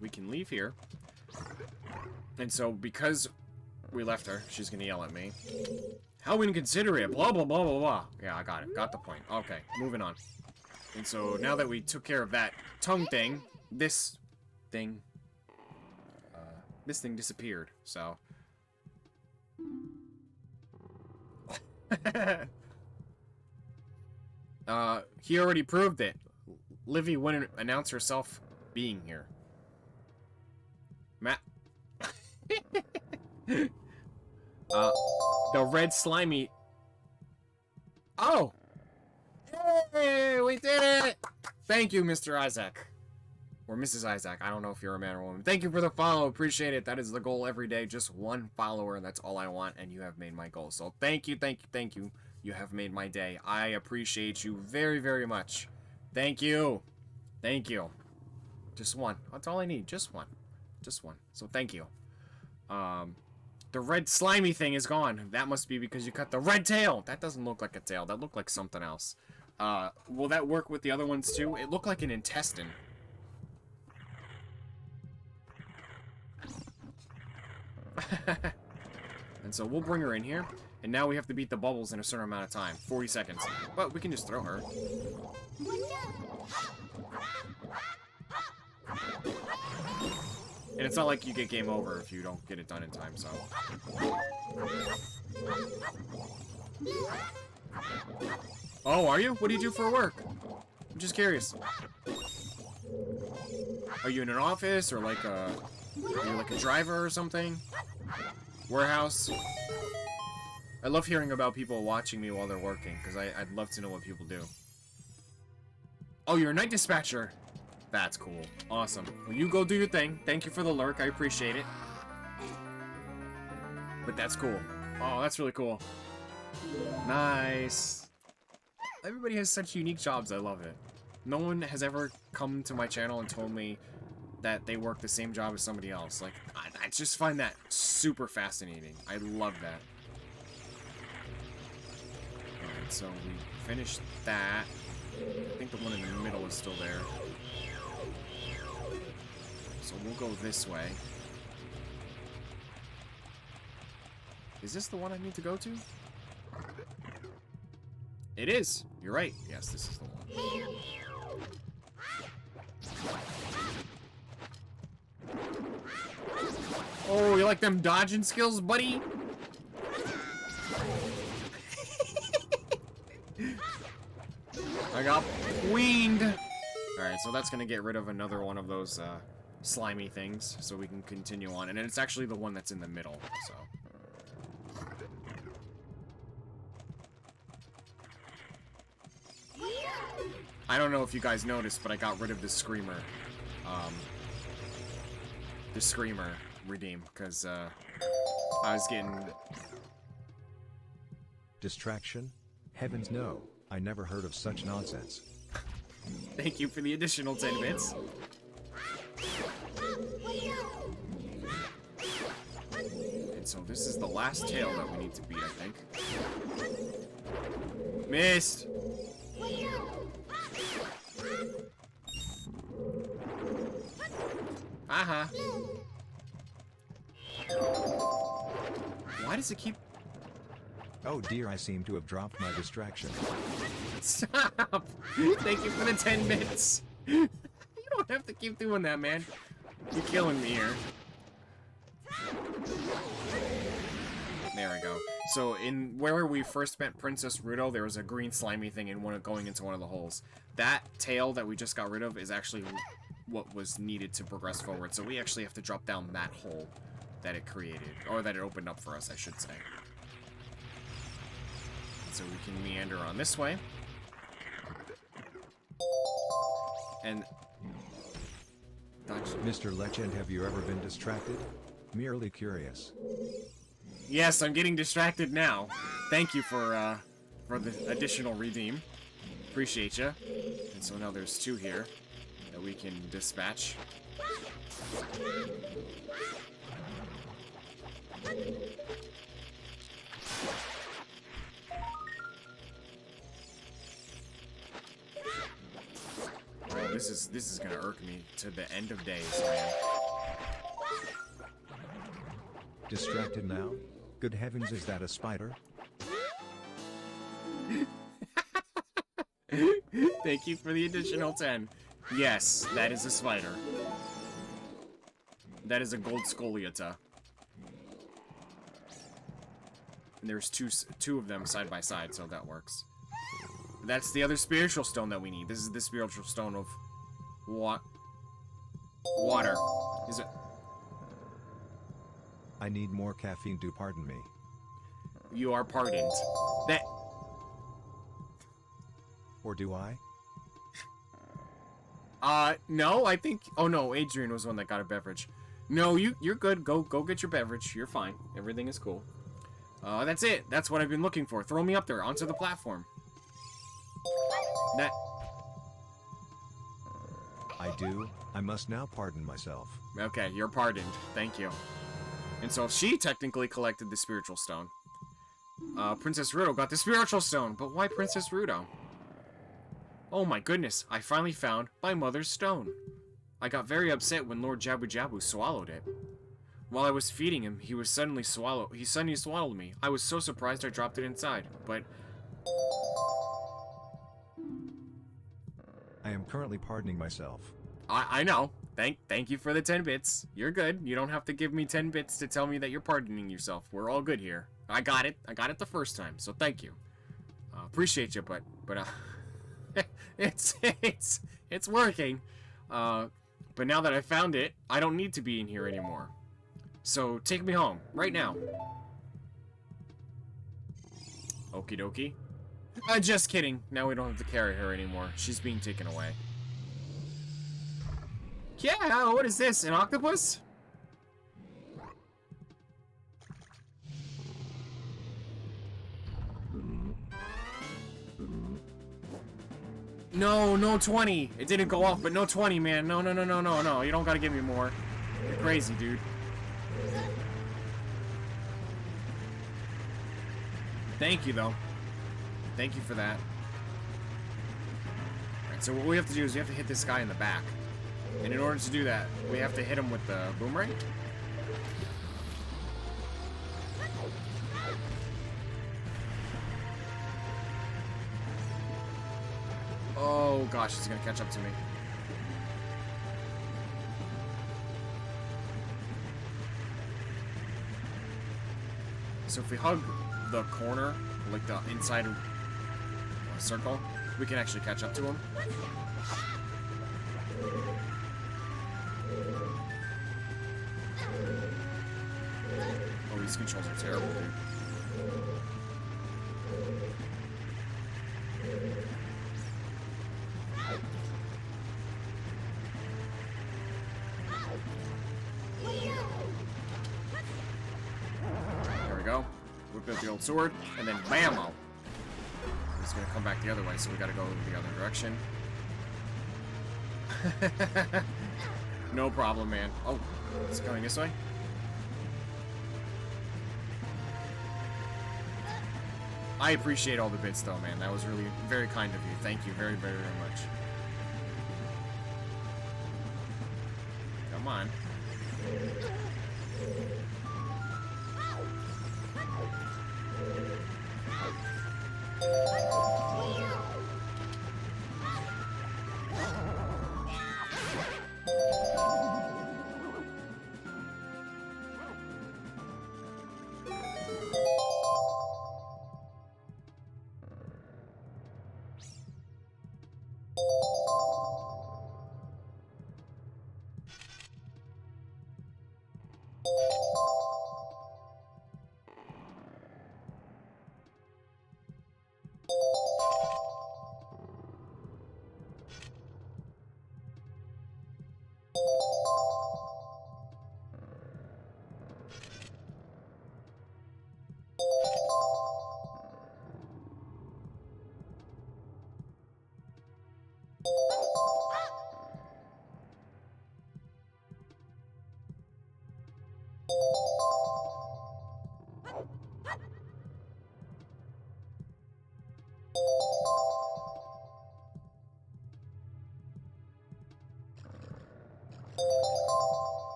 We can leave here. And so, because we left her, she's gonna yell at me. How inconsiderate, blah, blah, blah, blah, blah. Yeah, I got it. Got the point. Okay, moving on. And so, now that we took care of that tongue thing, this thing disappeared, so... He already proved it. Livy wouldn't announce herself being here. Matt. The red slimy... Oh! Hey, we did it! Thank you, Mr. Isaac. Or Mrs. Isaac. I don't know if you're a man or woman. Thank you for the follow. Appreciate it. That is the goal every day. Just one follower. That's all I want. And you have made my goal. So thank you, thank you, thank you. You have made my day. I appreciate you very, very much. Thank you. Thank you. Just one. That's all I need. Just one. Just one. So thank you. The red slimy thing is gone. That must be because you cut the red tail. That doesn't look like a tail. That looked like something else. Will that work with the other ones too? It looked like an intestine. And so we'll bring her in here. And now we have to beat the bubbles in a certain amount of time. 40 seconds. But we can just throw her. And it's not like you get game over if you don't get it done in time, so... Oh, are you? What do you do for work? I'm just curious. Are you in an office, or like a... Are you like a driver or something? Warehouse? I love hearing about people watching me while they're working, because I'd love to know what people do. Oh, you're a night dispatcher! That's cool. Awesome. Well, you go do your thing. Thank you for the lurk. I appreciate it. But that's cool. Oh, that's really cool. Nice. Everybody has such unique jobs. I love it. No one has ever come to my channel and told me that they work the same job as somebody else. Like, I just find that super fascinating. I love that. Alright, so we finished that. I think the one in the middle is still there. So we'll go this way. Is this the one I need to go to? It is! You're right. Yes, this is the one. Oh, you like them dodging skills, buddy? I got weaned! Alright, so that's gonna get rid of another one of those, slimy things, so we can continue on. And it's actually the one that's in the middle, so... I don't know if you guys noticed, but I got rid of the Screamer. The Screamer redeem, because, I was getting... Distraction? Heavens no, I never heard of such nonsense. Thank you for the additional 10 bits. And so this is the last tail that we need to beat, I think. Missed! Uh-huh. Why does it keep... Oh dear, I seem to have dropped my distraction. Stop! Thank you for the 10 bits. You don't have to keep doing that, man. You're killing me here. There we go. So, in where we first met Princess Ruto, there was a green slimy thing in one going into one of the holes. That tail that we just got rid of is actually what was needed to progress forward. So we actually have to drop down that hole that it created, or that it opened up for us, I should say. So we can meander on this way. And... Mr. Legend, have you ever been distracted? Merely curious. Yes, I'm getting distracted now. Thank you for the additional redeem. Appreciate you. And so now there's 2 here that we can dispatch. this is gonna irk me to the end of days, man. Distracted now? Good heavens, is that a spider? Thank you for the additional 10. Yes, that is a spider. That is a gold scoliata. And there's two of them side by side, so that works. That's the other spiritual stone that we need. This is the spiritual stone of water. Is it? I need more caffeine, do pardon me. You are pardoned. That. Or do I? No, I think. Oh no, Adrian was the one that got a beverage. No, you're good. Go get your beverage. You're fine. Everything is cool. That's it. That's what I've been looking for. Throw me up there onto the platform. That. I do. I must now pardon myself. Okay, you're pardoned. Thank you. And so she technically collected the spiritual stone. Princess Rudo got the spiritual stone, but why Princess Rudo? Oh my goodness, I finally found my mother's stone. I got very upset when Lord Jabu Jabu swallowed it. While I was feeding him, he suddenly swallowed me. I was so surprised I dropped it inside, but... I am currently pardoning myself. I know. Thank you for the 10 bits. You're good. You don't have to give me 10 bits to tell me that you're pardoning yourself. We're all good here. I got it. I got it the first time, so thank you. Appreciate you, but it's working. But now that I found it, I don't need to be in here anymore. So take me home right now. Okie dokie. Just kidding. Now we don't have to carry her anymore. She's being taken away. Yeah, what is this? An octopus? No, no 20. It didn't go off, but no 20, man. No. You don't gotta give me more. You're crazy, dude. Thank you, though. Thank you for that. Alright, so what we have to do is we have to hit this guy in the back. And in order to do that, we have to hit him with the boomerang. Oh gosh, he's gonna catch up to me. So if we hug the corner, like the inside circle, we can actually catch up to him. Oh, these controls are terrible, dude. There we go. Whip out the old sword, and then bam-o! He's gonna come back the other way, so we gotta go the other direction. No problem, man. Oh, it's going this way? I appreciate all the bits, though, man. That was really very kind of you. Thank you very, very, very much. Come on.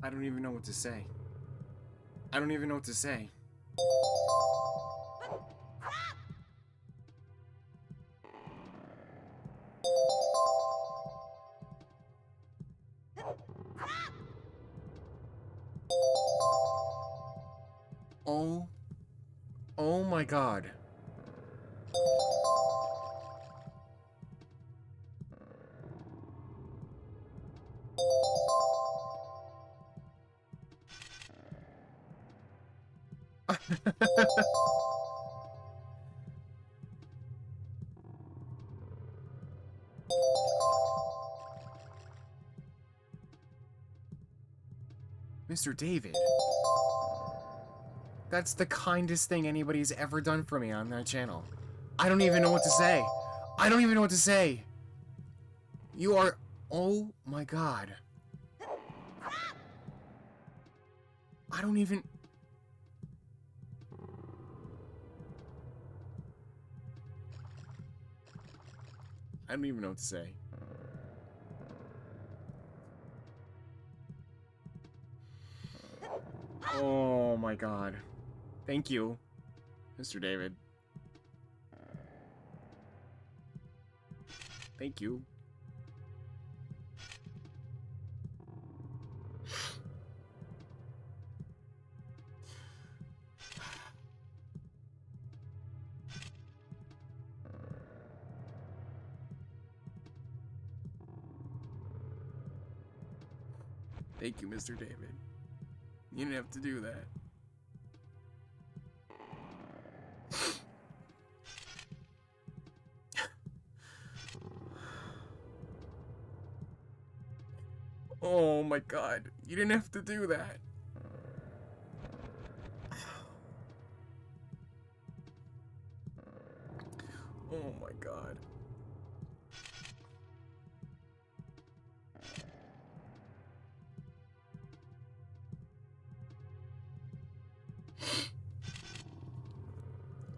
I don't even know what to say. I don't even know what to say. Oh. Oh my god. Mr. David. That's the kindest thing anybody's ever done for me on that channel. I don't even know what to say. I don't even know what to say. You are... Oh my god. I don't even... I don't even know what to say. Oh my god. Thank you, Mr. David. Thank you. Thank you, Mr. David. You didn't have to do that. Oh my god. You didn't have to do that. Oh my god.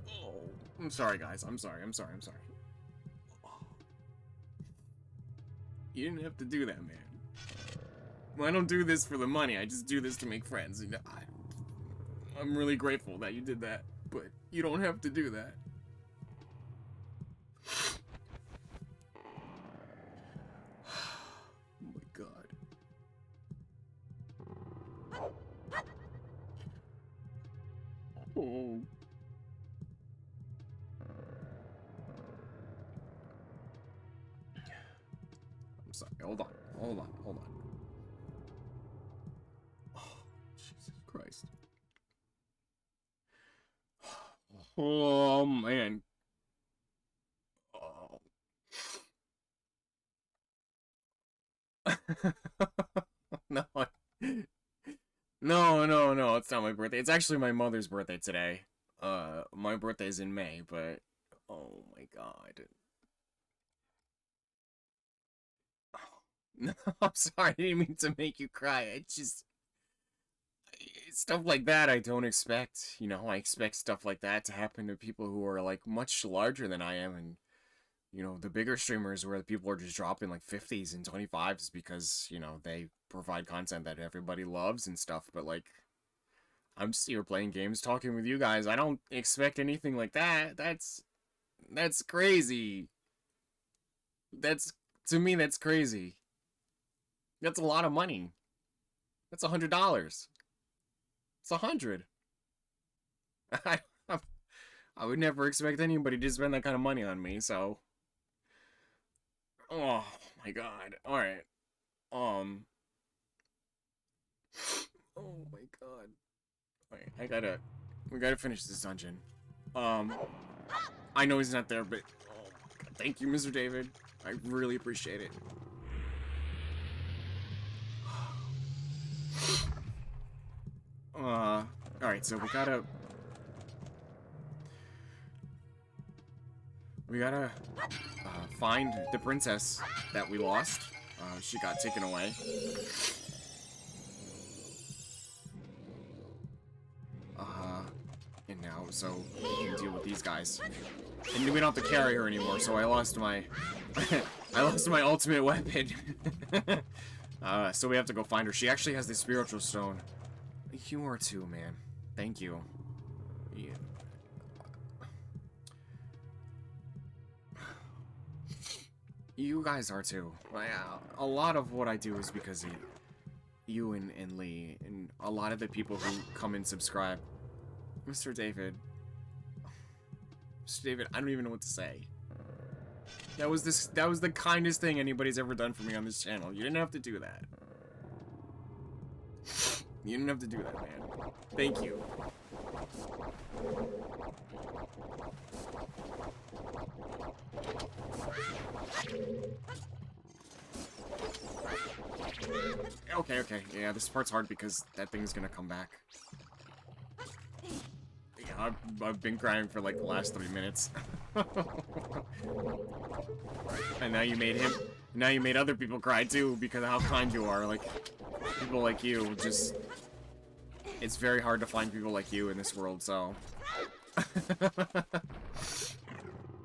Oh, I'm sorry, guys. I'm sorry. You didn't have to do that, man. Well, I don't do this for the money. I just do this to make friends. You know, I'm really grateful that you did that, but you don't have to do that. Oh my god. Oh. I'm sorry. Hold on. Oh, Jesus Christ. Oh, man. Oh. No. No, it's not my birthday. It's actually my mother's birthday today. My birthday's in May, but oh my god. No, I'm sorry, I didn't mean to make you cry. It's just stuff like that I don't expect. You know, I expect stuff like that to happen to people who are like much larger than I am, and you know, the bigger streamers where people are just dropping like 50s and 25s because, you know, they provide content that everybody loves and stuff, but like I'm just here playing games, talking with you guys. I don't expect anything like that. That's crazy. To me, that's crazy. That's a lot of money. That's $100. It's 100. I would never expect anybody to spend that kind of money on me, so. Oh my god. Alright. Oh my god. Alright, we gotta finish this dungeon. I know he's not there, but oh my god, thank you, Mr. David. I really appreciate it. Alright, so we gotta find the princess that we lost. She got taken away. And now, so we can deal with these guys. And we don't have to carry her anymore, so I lost my I lost my ultimate weapon. So we have to go find her. She actually has the spiritual stone. You are too, man. Thank you. Yeah. You guys are too. A lot of what I do is because of you and Lee, and a lot of the people who come and subscribe. Mr. David. Mr. David, I don't even know what to say. That was the kindest thing anybody's ever done for me on this channel. You didn't have to do that. You didn't have to do that, man. Thank you. Okay. Yeah, this part's hard because that thing's gonna come back. Yeah, I've been crying for like the last 3 minutes. And now you made him. Now you made other people cry too because of how kind you are. Like, people like you just. It's very hard to find people like you in this world, so.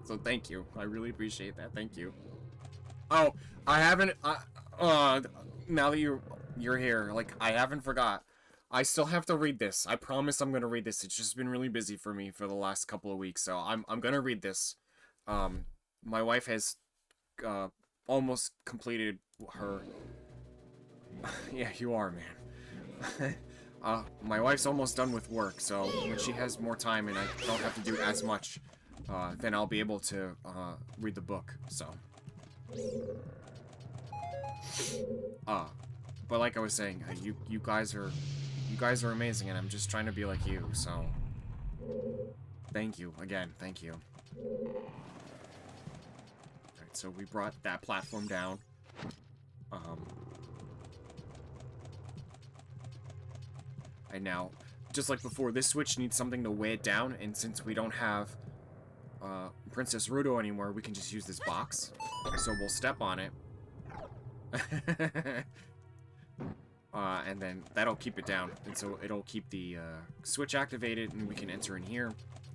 So thank you. I really appreciate that. Thank you. Oh, I haven't. Now that you're here, like, I haven't forgot. I still have to read this. I promise I'm gonna read this. It's just been really busy for me for the last couple of weeks, so I'm gonna read this. My wife has almost completed her. Yeah, you are, man. My wife's almost done with work, so when she has more time and I don't have to do as much, then I'll be able to read the book. So. But like I was saying, you guys are amazing, and I'm just trying to be like you. So. Thank you again. Thank you. Alright, so we brought that platform down. And now, just like before, this switch needs something to weigh it down, and since we don't have Princess Ruto anymore, we can just use this box. So we'll step on it. And then that'll keep it down, and so it'll keep the switch activated, and we can enter in here.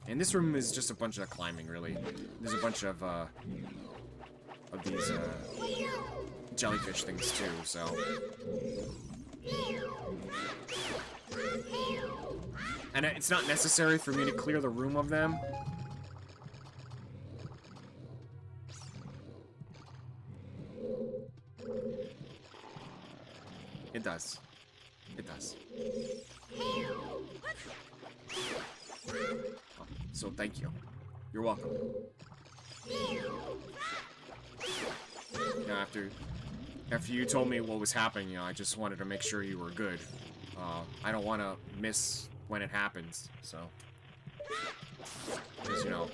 And this room is just a bunch of climbing, really. There's a bunch of these jellyfish things too, so. And it's not necessary for me to clear the room of them. It does. It does. Oh, so thank you. You're welcome. Now, after you told me what was happening, you know, I just wanted to make sure you were good. I don't want to miss when it happens, so. Because, you know,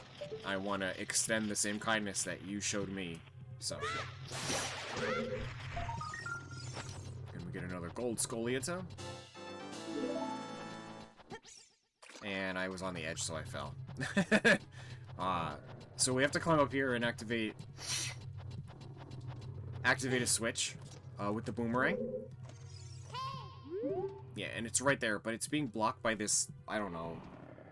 I want to extend the same kindness that you showed me, so. Can we get another gold Scoliata? And I was on the edge, so I fell. So we have to climb up here and activate a switch with the boomerang. Yeah, and it's right there, but it's being blocked by this, I don't know,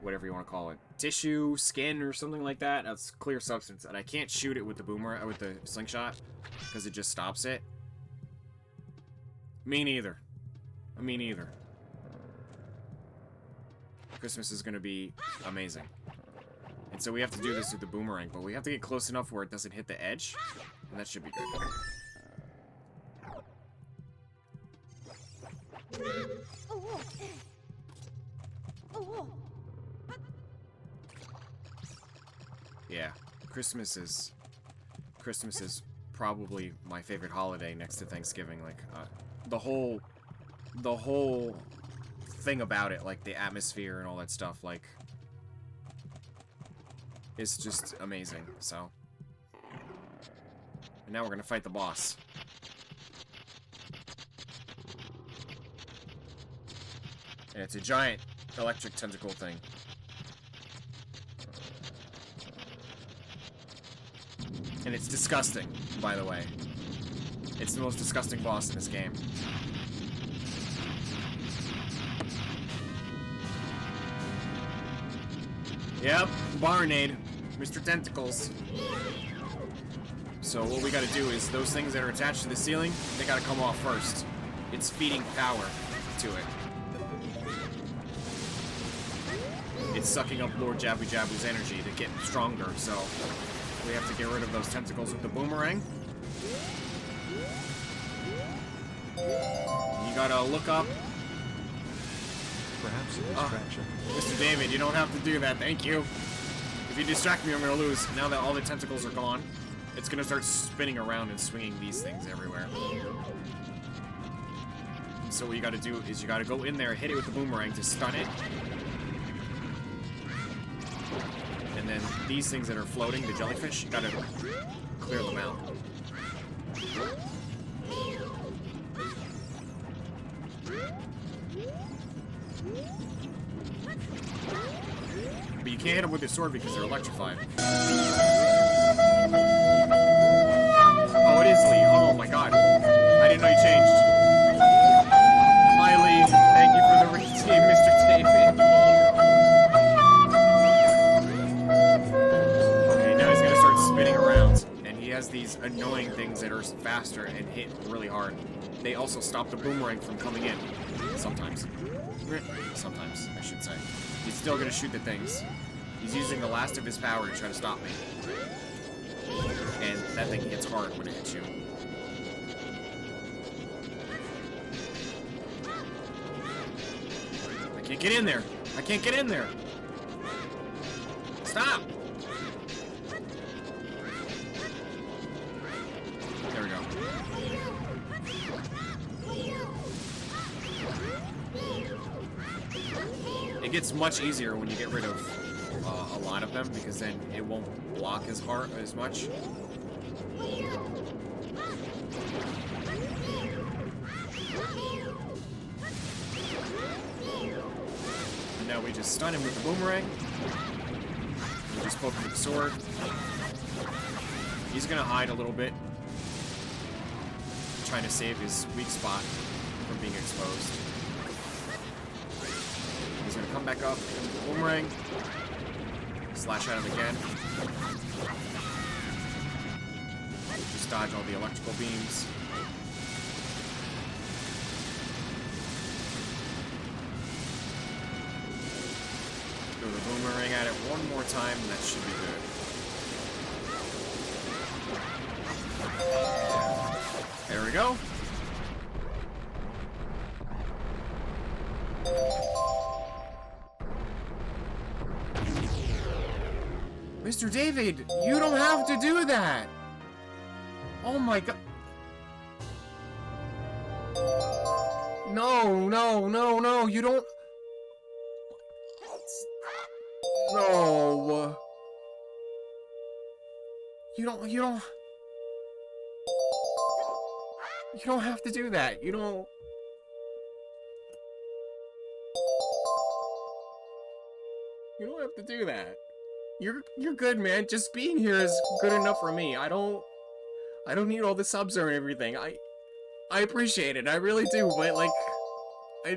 whatever you want to call it, tissue, skin, or something like that. That's clear substance, and I can't shoot it with the boomerang, with the slingshot, because it just stops it. Me neither. Me neither. Christmas is gonna be amazing. And so we have to do this with the boomerang, but we have to get close enough where it doesn't hit the edge, and that should be good. Yeah, Christmas is probably my favorite holiday next to Thanksgiving. Like, the whole thing about it, like the atmosphere and all that stuff, like, it's just amazing. So, and now we're gonna fight the boss. And it's a giant electric tentacle thing. And it's disgusting, by the way. It's the most disgusting boss in this game. Yep, Barnade. Mr. Tentacles. So what we gotta do is those things that are attached to the ceiling, they gotta come off first. It's feeding power to it. It's sucking up Lord Jabu Jabu's energy to get stronger, so we have to get rid of those tentacles with the boomerang. You gotta look up. Perhaps a distraction. Mr. David, you don't have to do that, thank you. If you distract me, I'm gonna lose. Now that all the tentacles are gone, it's gonna start spinning around and swinging these things everywhere. And so what you gotta do is you gotta go in there, hit it with the boomerang to stun it. And then these things that are floating, the jellyfish, you gotta clear them out. But you can't hit them with your sword because they're electrified. Oh, it is Lee. Oh my god. I didn't know you changed. Hi, Lee. Thank you for the reteam, Mr. David. Okay, now he's gonna start spinning around. And he has these annoying things that are faster and hit really hard. They also stop the boomerang from coming in. Sometimes. Sometimes, I should say. He's still gonna shoot the things. He's using the last of his power to try to stop me. And that thing hits hard when it hits you. I can't get in there! I can't get in there! Stop! There we go. It gets much easier when you get rid of a lot of them, because then it won't block as hard as much. And now we just stun him with the boomerang. We just poke him with the sword. He's gonna hide a little bit, trying to save his weak spot from being exposed. He's gonna come back up with the boomerang. Slash at him again. Just dodge all the electrical beams. Throw the boomerang at it one more time, and that should be good. There we go. Mr. David, you don't have to do that! Oh my god. No, no, no, no, you don't... No. You don't have to do that. You don't have to do that. You're good, man. Just being here is good enough for me. I don't need all the subs or everything. I appreciate it. I really do, but like I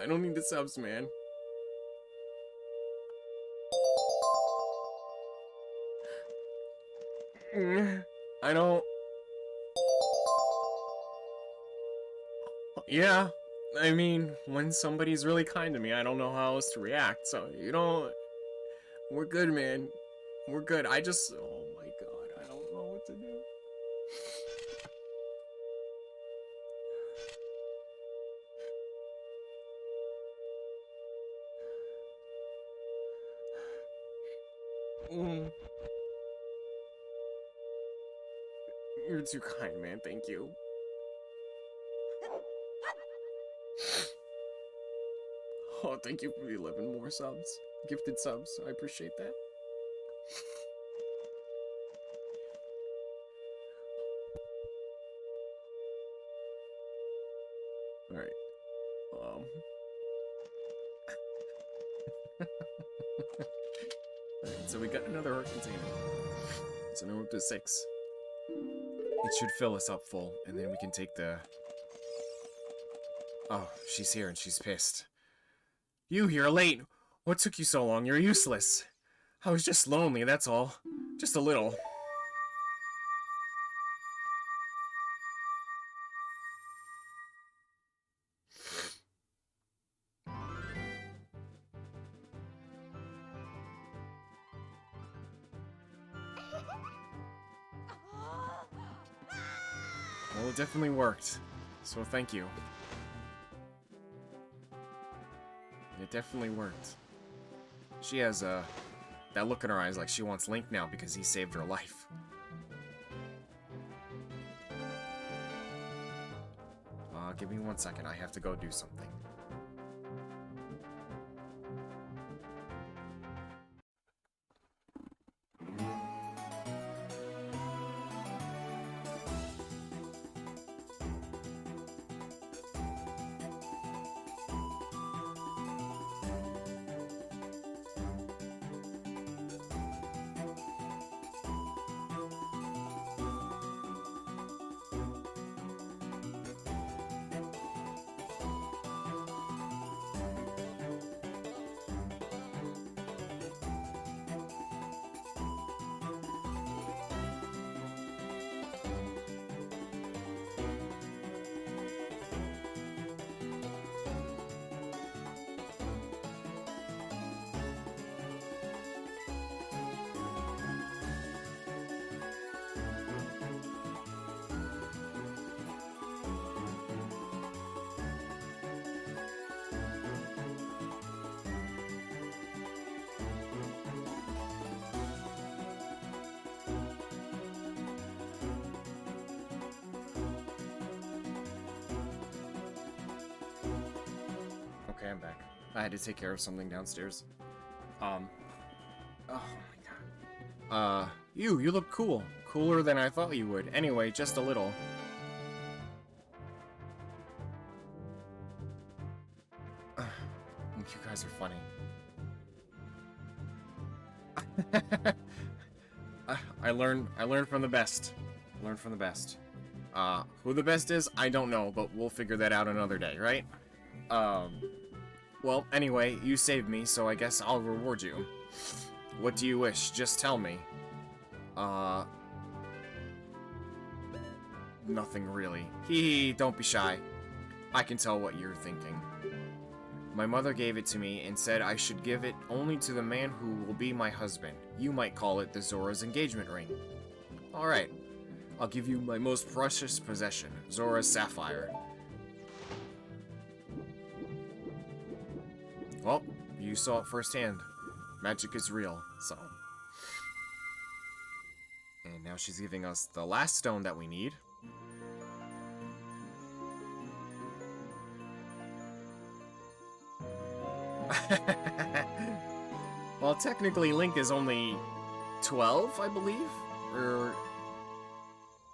don't need the subs, man. I don't. Yeah. I mean, when somebody's really kind to me, I don't know how else to react, so you don't... We're good, man. We're good. I just... Oh my god, I don't know what to do. You're too kind, man. Thank you. Oh, thank you for the 11 more subs. Gifted subs. I appreciate that. Alright. Alright, so we got another heart container. So now we're up to 6. It should fill us up full, and then we can take the... Oh, she's here and she's pissed. You here late. What took you so long? You're useless. I was just lonely, that's all. Just a little. Well, it definitely worked. So thank you. It definitely worked. She has, that look in her eyes like she wants Link now because he saved her life. Give me 1 second. I have to go do something. Okay, I'm back. I had to take care of something downstairs. Oh my god. You look cool. Cooler than I thought you would. Anyway, just a little. You guys are funny. I learned from the best. Learn from the best. Who the best is, I don't know, but we'll figure that out another day, right? Well, anyway, you saved me, so I guess I'll reward you. What do you wish? Just tell me. Nothing really. Hee, don't be shy. I can tell what you're thinking. My mother gave it to me and said I should give it only to the man who will be my husband. You might call it the Zora's engagement ring. Alright. I'll give you my most precious possession, Zora's sapphire. Well, you saw it firsthand. Magic is real, so. And now she's giving us the last stone that we need. Well, technically Link is only 12, I believe? Or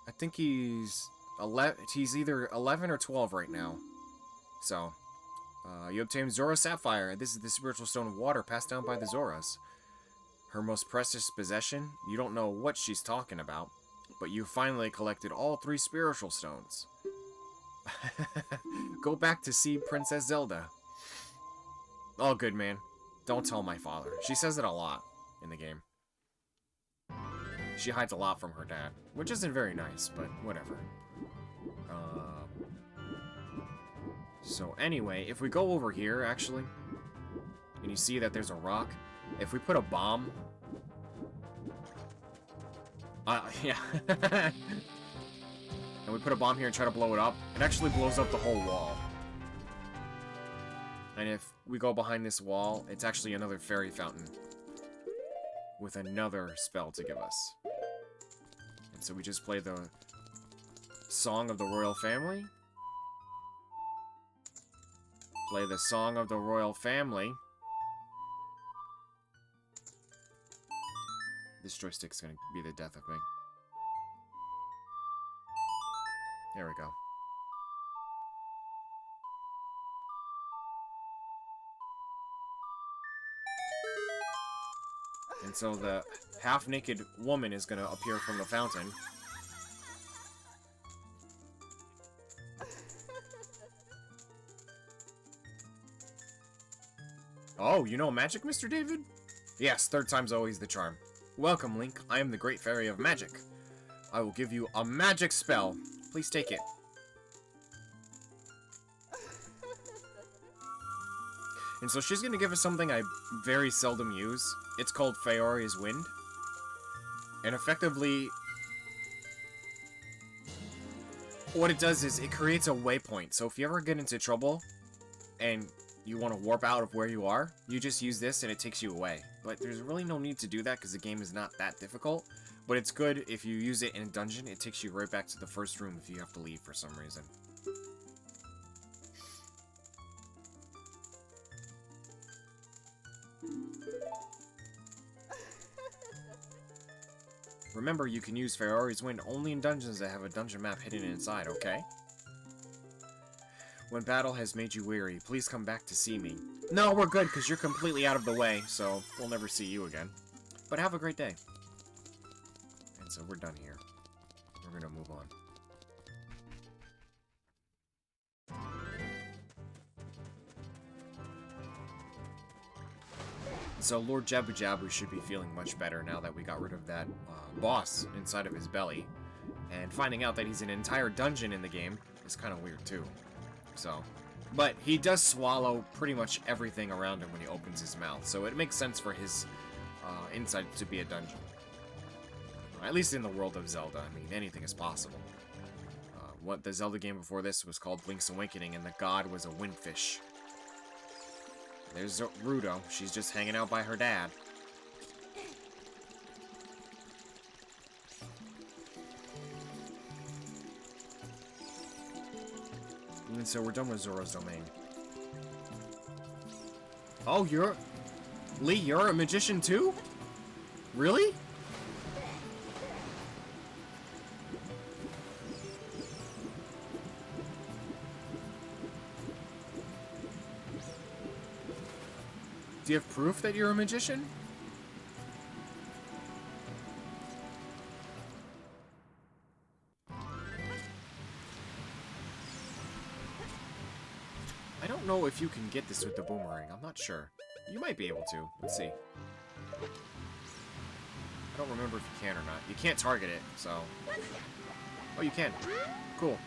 I think he's 11. He's either 11 or 12 right now. So, you obtain Zora's Sapphire. This is the spiritual stone of water passed down by the Zoras. Her most precious possession. You don't know what she's talking about, but you finally collected all 3 spiritual stones. Go back to see Princess Zelda. Oh, good man. Don't tell my father. She says it a lot in the game. She hides a lot from her dad, which isn't very nice, but whatever. So anyway, if we go over here, actually, and you see that there's a rock, if we put a bomb... yeah. And we put a bomb here and try to blow it up, it actually blows up the whole wall. And if we go behind this wall, it's actually another fairy fountain with another spell to give us. And so we just play the Song of the Royal Family. Play the Song of the Royal Family. This joystick's gonna be the death of me. There we go. And so the half-naked woman is gonna appear from the fountain. Oh, you know magic, Mr. David? Yes, third time's always the charm. Welcome, Link. I am the Great Fairy of Magic. I will give you a magic spell. Please take it. And so she's going to give us something I very seldom use. It's called Faoria's Wind. And effectively, what it does is it creates a waypoint. So if you ever get into trouble and you want to warp out of where you are, you just use this and it takes you away. But there's really no need to do that because the game is not that difficult. But it's good if you use it in a dungeon, it takes you right back to the first room if you have to leave for some reason. Remember, you can use Faoria's Wind only in dungeons that have a dungeon map hidden inside, okay? When battle has made you weary, please come back to see me. No, we're good, because you're completely out of the way, so we'll never see you again. But have a great day. And so we're done here. We're gonna move on. So Lord Jabu Jabu should be feeling much better now that we got rid of that boss inside of his belly. And finding out that he's an entire dungeon in the game is kind of weird too. So, but he does swallow pretty much everything around him when he opens his mouth. So it makes sense for his inside to be a dungeon. At least in the world of Zelda. I mean, anything is possible. What the Zelda game before this was called Link's Awakening, and the god was a windfish. There's Rudo. She's just hanging out by her dad. And so we're done with Zora's Domain. Oh, Lee, you're a magician too? Really? Do you have proof that you're a magician? I don't know if you can get this with the boomerang. I'm not sure. You might be able to. Let's see. I don't remember if you can or not. You can't target it, so... Oh, you can. Cool.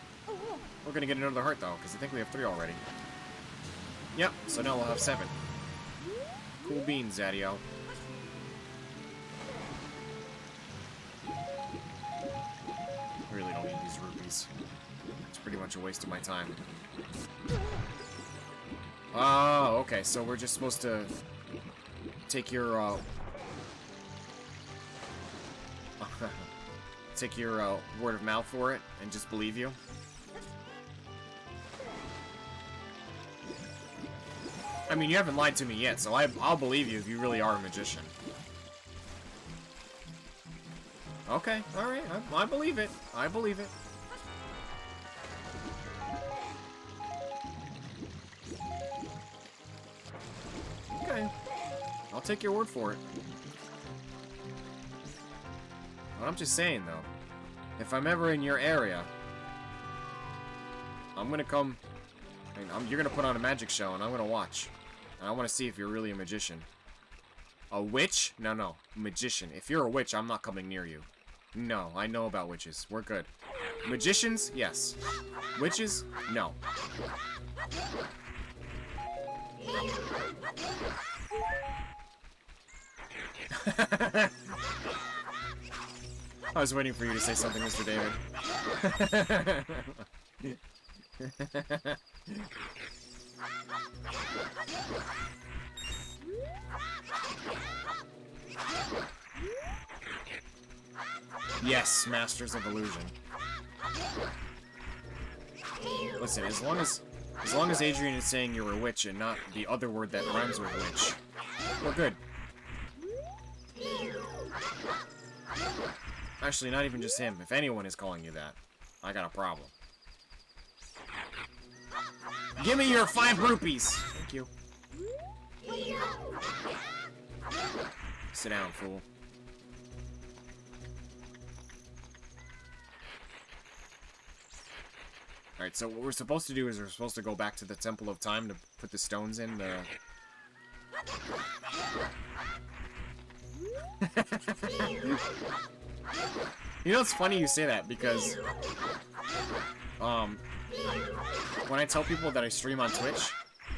We're gonna get another heart, though, because I think we have 3 already. Yep, so now we'll have 7. Cool beans, Zaddio. I really don't need these rupees. It's pretty much a waste of my time. Oh, okay, so we're just supposed to take your, take your, word of mouth for it and just believe you? I mean, you haven't lied to me yet, so I'll believe you if you really are a magician. Okay, alright, I believe it. I believe it. Okay. I'll take your word for it. But I'm just saying, though, if I'm ever in your area, I'm gonna come... I mean, you're gonna put on a magic show, and I'm gonna watch. And I want to see if you're really a magician. A witch? No, no. Magician. If you're a witch, I'm not coming near you. No, I know about witches. We're good. Magicians? Yes. Witches? No. I was waiting for you to say something, Mr. David. Yes, Masters of Illusion. Listen, as long as Adrian is saying you're a witch and not the other word that rhymes with witch, we're good. Actually, not even just him. If anyone is calling you that, I got a problem. Give me your 5 rupees! Thank you. Sit down, fool. Alright, so what we're supposed to do is we're supposed to go back to the Temple of Time to put the stones in You know, it's funny you say that because, when I tell people that I stream on Twitch,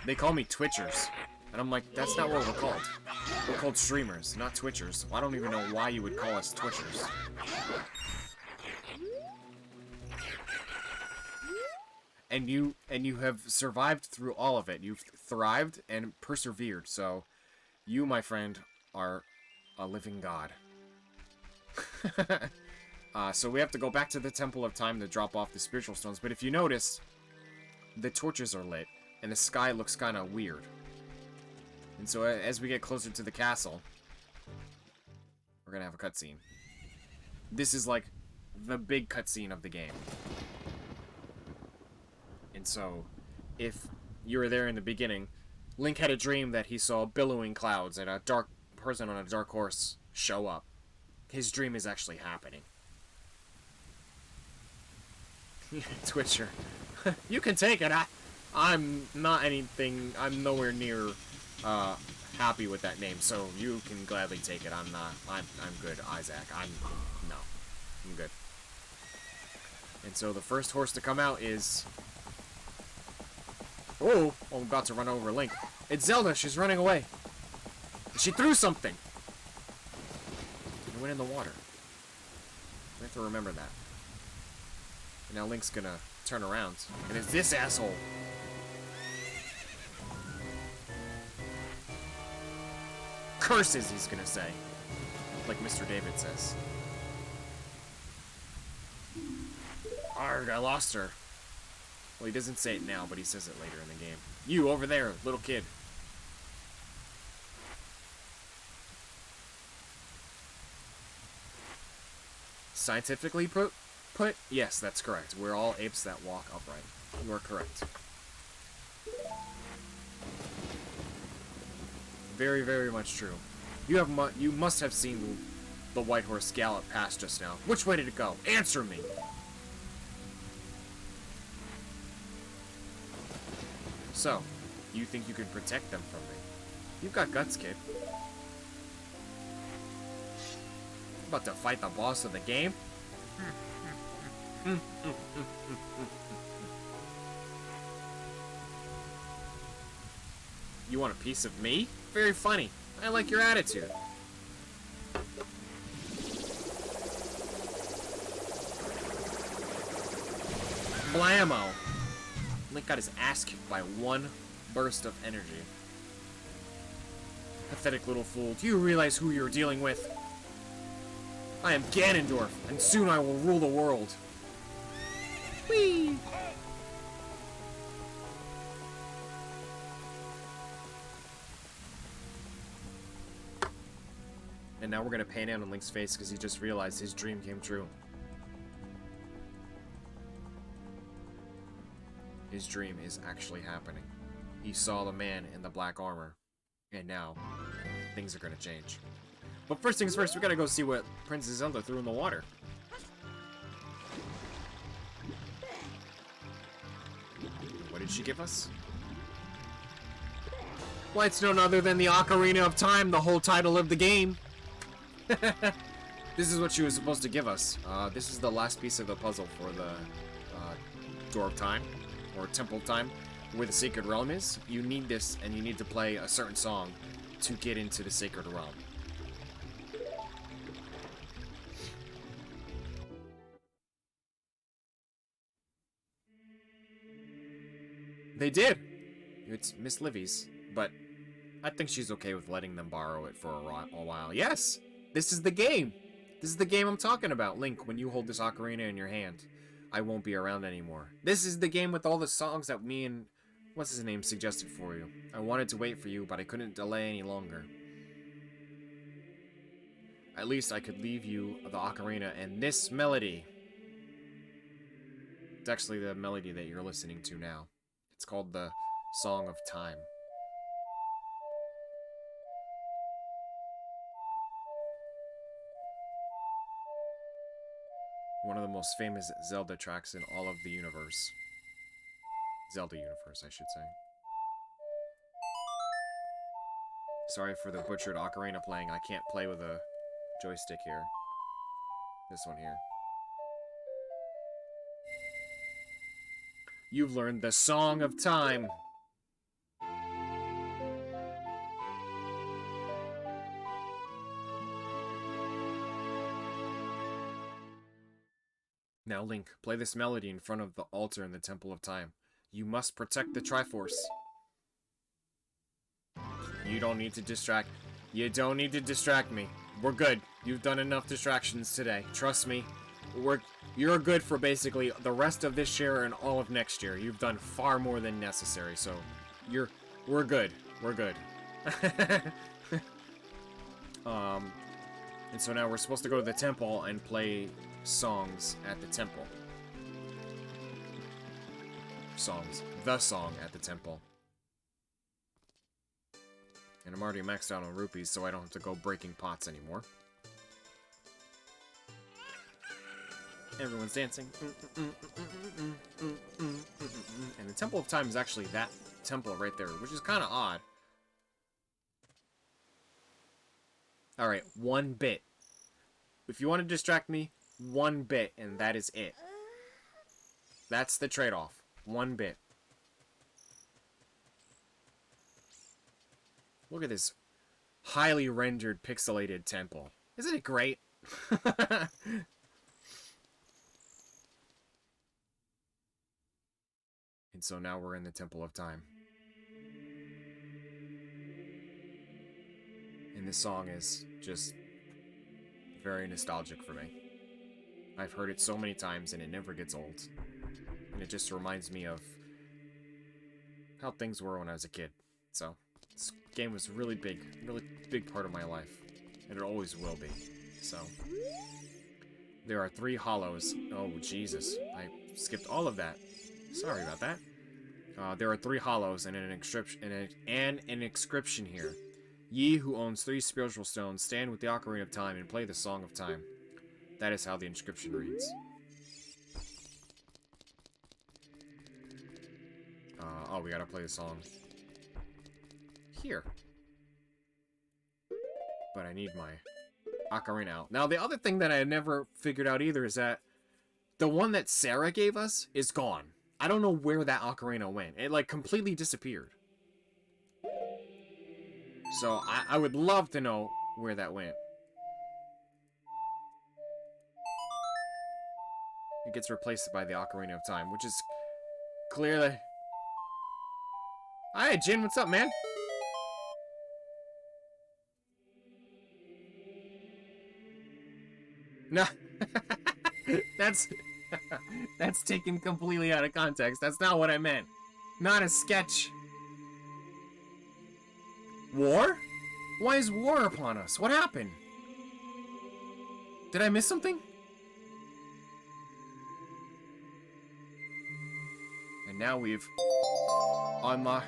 they call me Twitchers. And I'm like, that's not what we're called. We're called streamers, not Twitchers. I don't even know why you would call us Twitchers. And you have survived through all of it. You've thrived and persevered. So, you, my friend, are a living god. So we have to go back to the Temple of Time to drop off the spiritual stones. But if you notice, the torches are lit, and the sky looks kind of weird. And so as we get closer to the castle, we're gonna have a cutscene. This is like the big cutscene of the game. And so, if you were there in the beginning, Link had a dream that he saw billowing clouds and a dark person on a dark horse show up. His dream is actually happening. Twitcher. You can take it. I'm not anything. I'm nowhere near happy with that name, so you can gladly take it. I'm not. I'm good, Isaac. I'm good. And so the first horse to come out is. Oh, I'm about to run over Link. It's Zelda. She's running away. She threw something. It went in the water. We have to remember that. And now Link's gonna turn around. And it's this asshole. Curses, he's gonna say. Like Mr. David says. Arrgh, I lost her. Well, he doesn't say it now, but he says it later in the game. You, over there, little kid. Scientifically put, yes, that's correct. We're all apes that walk upright. You are correct. Very, very much true. You must have seen the white horse gallop past just now. Which way did it go? Answer me! So, you think you can protect them from me? You've got guts, kid. About to fight the boss of the game? You want a piece of me? Very funny. I like your attitude. Blammo! Link got his ass kicked by one burst of energy. Pathetic little fool. Do you realize who you're dealing with? I am Ganondorf, and soon I will rule the world. Whee! And now we're gonna pan in on Link's face because he just realized his dream came true. His dream is actually happening. He saw the man in the black armor, and now things are gonna change. But first things first, we gotta go see what Princess Zelda threw in the water. What did she give us? Well, it's none other than the Ocarina of Time, the whole title of the game. This is what she was supposed to give us. This is the last piece of the puzzle for the Door of Time, or Temple of Time, where the Sacred Realm is. You need this, and you need to play a certain song to get into the Sacred Realm. They did! It's Miss Livy's, but I think she's okay with letting them borrow it for a while. Yes! This is the game! This is the game I'm talking about, Link, when you hold this ocarina in your hand. I won't be around anymore. This is the game with all the songs that me and... what's his name suggested for you. I wanted to wait for you, but I couldn't delay any longer. At least I could leave you the ocarina and this melody. It's actually the melody that you're listening to now. It's called the Song of Time. One of the most famous Zelda tracks in all of the universe. Zelda universe, I should say. Sorry for the butchered Ocarina playing. I can't play with a joystick here. This one here. You've learned the Song of Time. Now, Link, play this melody in front of the altar in the Temple of Time. You must protect the Triforce. You don't need to distract... You don't need to distract me. We're good. You've done enough distractions today. Trust me. You're good for basically the rest of this year and all of next year. You've done far more than necessary, so... We're good. We're good. And so now we're supposed to go to the temple and play songs at the temple. Songs. The song at the temple. And I'm already maxed out on rupees, so I don't have to go breaking pots anymore. Everyone's dancing. And the Temple of Time is actually that temple right there, which is kind of odd. Alright, 1 bit. If you want to distract me, 1 bit, and that is it. That's the trade-off. 1 bit. Look at this highly rendered pixelated temple. Isn't it great? And so now we're in the Temple of Time. And this song is just very nostalgic for me. I've heard it so many times and it never gets old. And it just reminds me of how things were when I was a kid. So, this game was really big part of my life. And it always will be. So, there are 3 hollows. Oh, Jesus. I skipped all of that. Sorry about that. There are 3 hollows and an inscription here. Ye who owns 3 spiritual stones, stand with the Ocarina of Time and play the Song of Time. That is how the inscription reads. Oh, we gotta play the song here. But I need my Ocarina out. Now, the other thing that I never figured out either is that the one that Sarah gave us is gone. I don't know where that Ocarina went. It, like, completely disappeared. So, I would love to know where that went. It gets replaced by the Ocarina of Time, which is clearly... Hi, Jin, what's up, man? No. That's taken completely out of context. That's not what I meant. Not a sketch. War? Why is war upon us? What happened? Did I miss something? And now we've unlocked...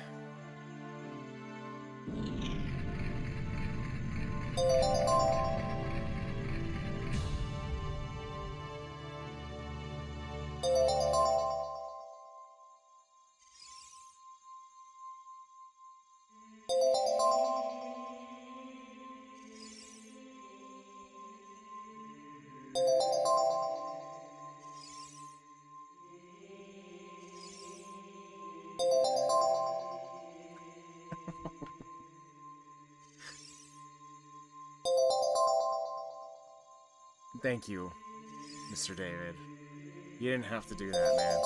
Thank you, Mr. David. You didn't have to do that,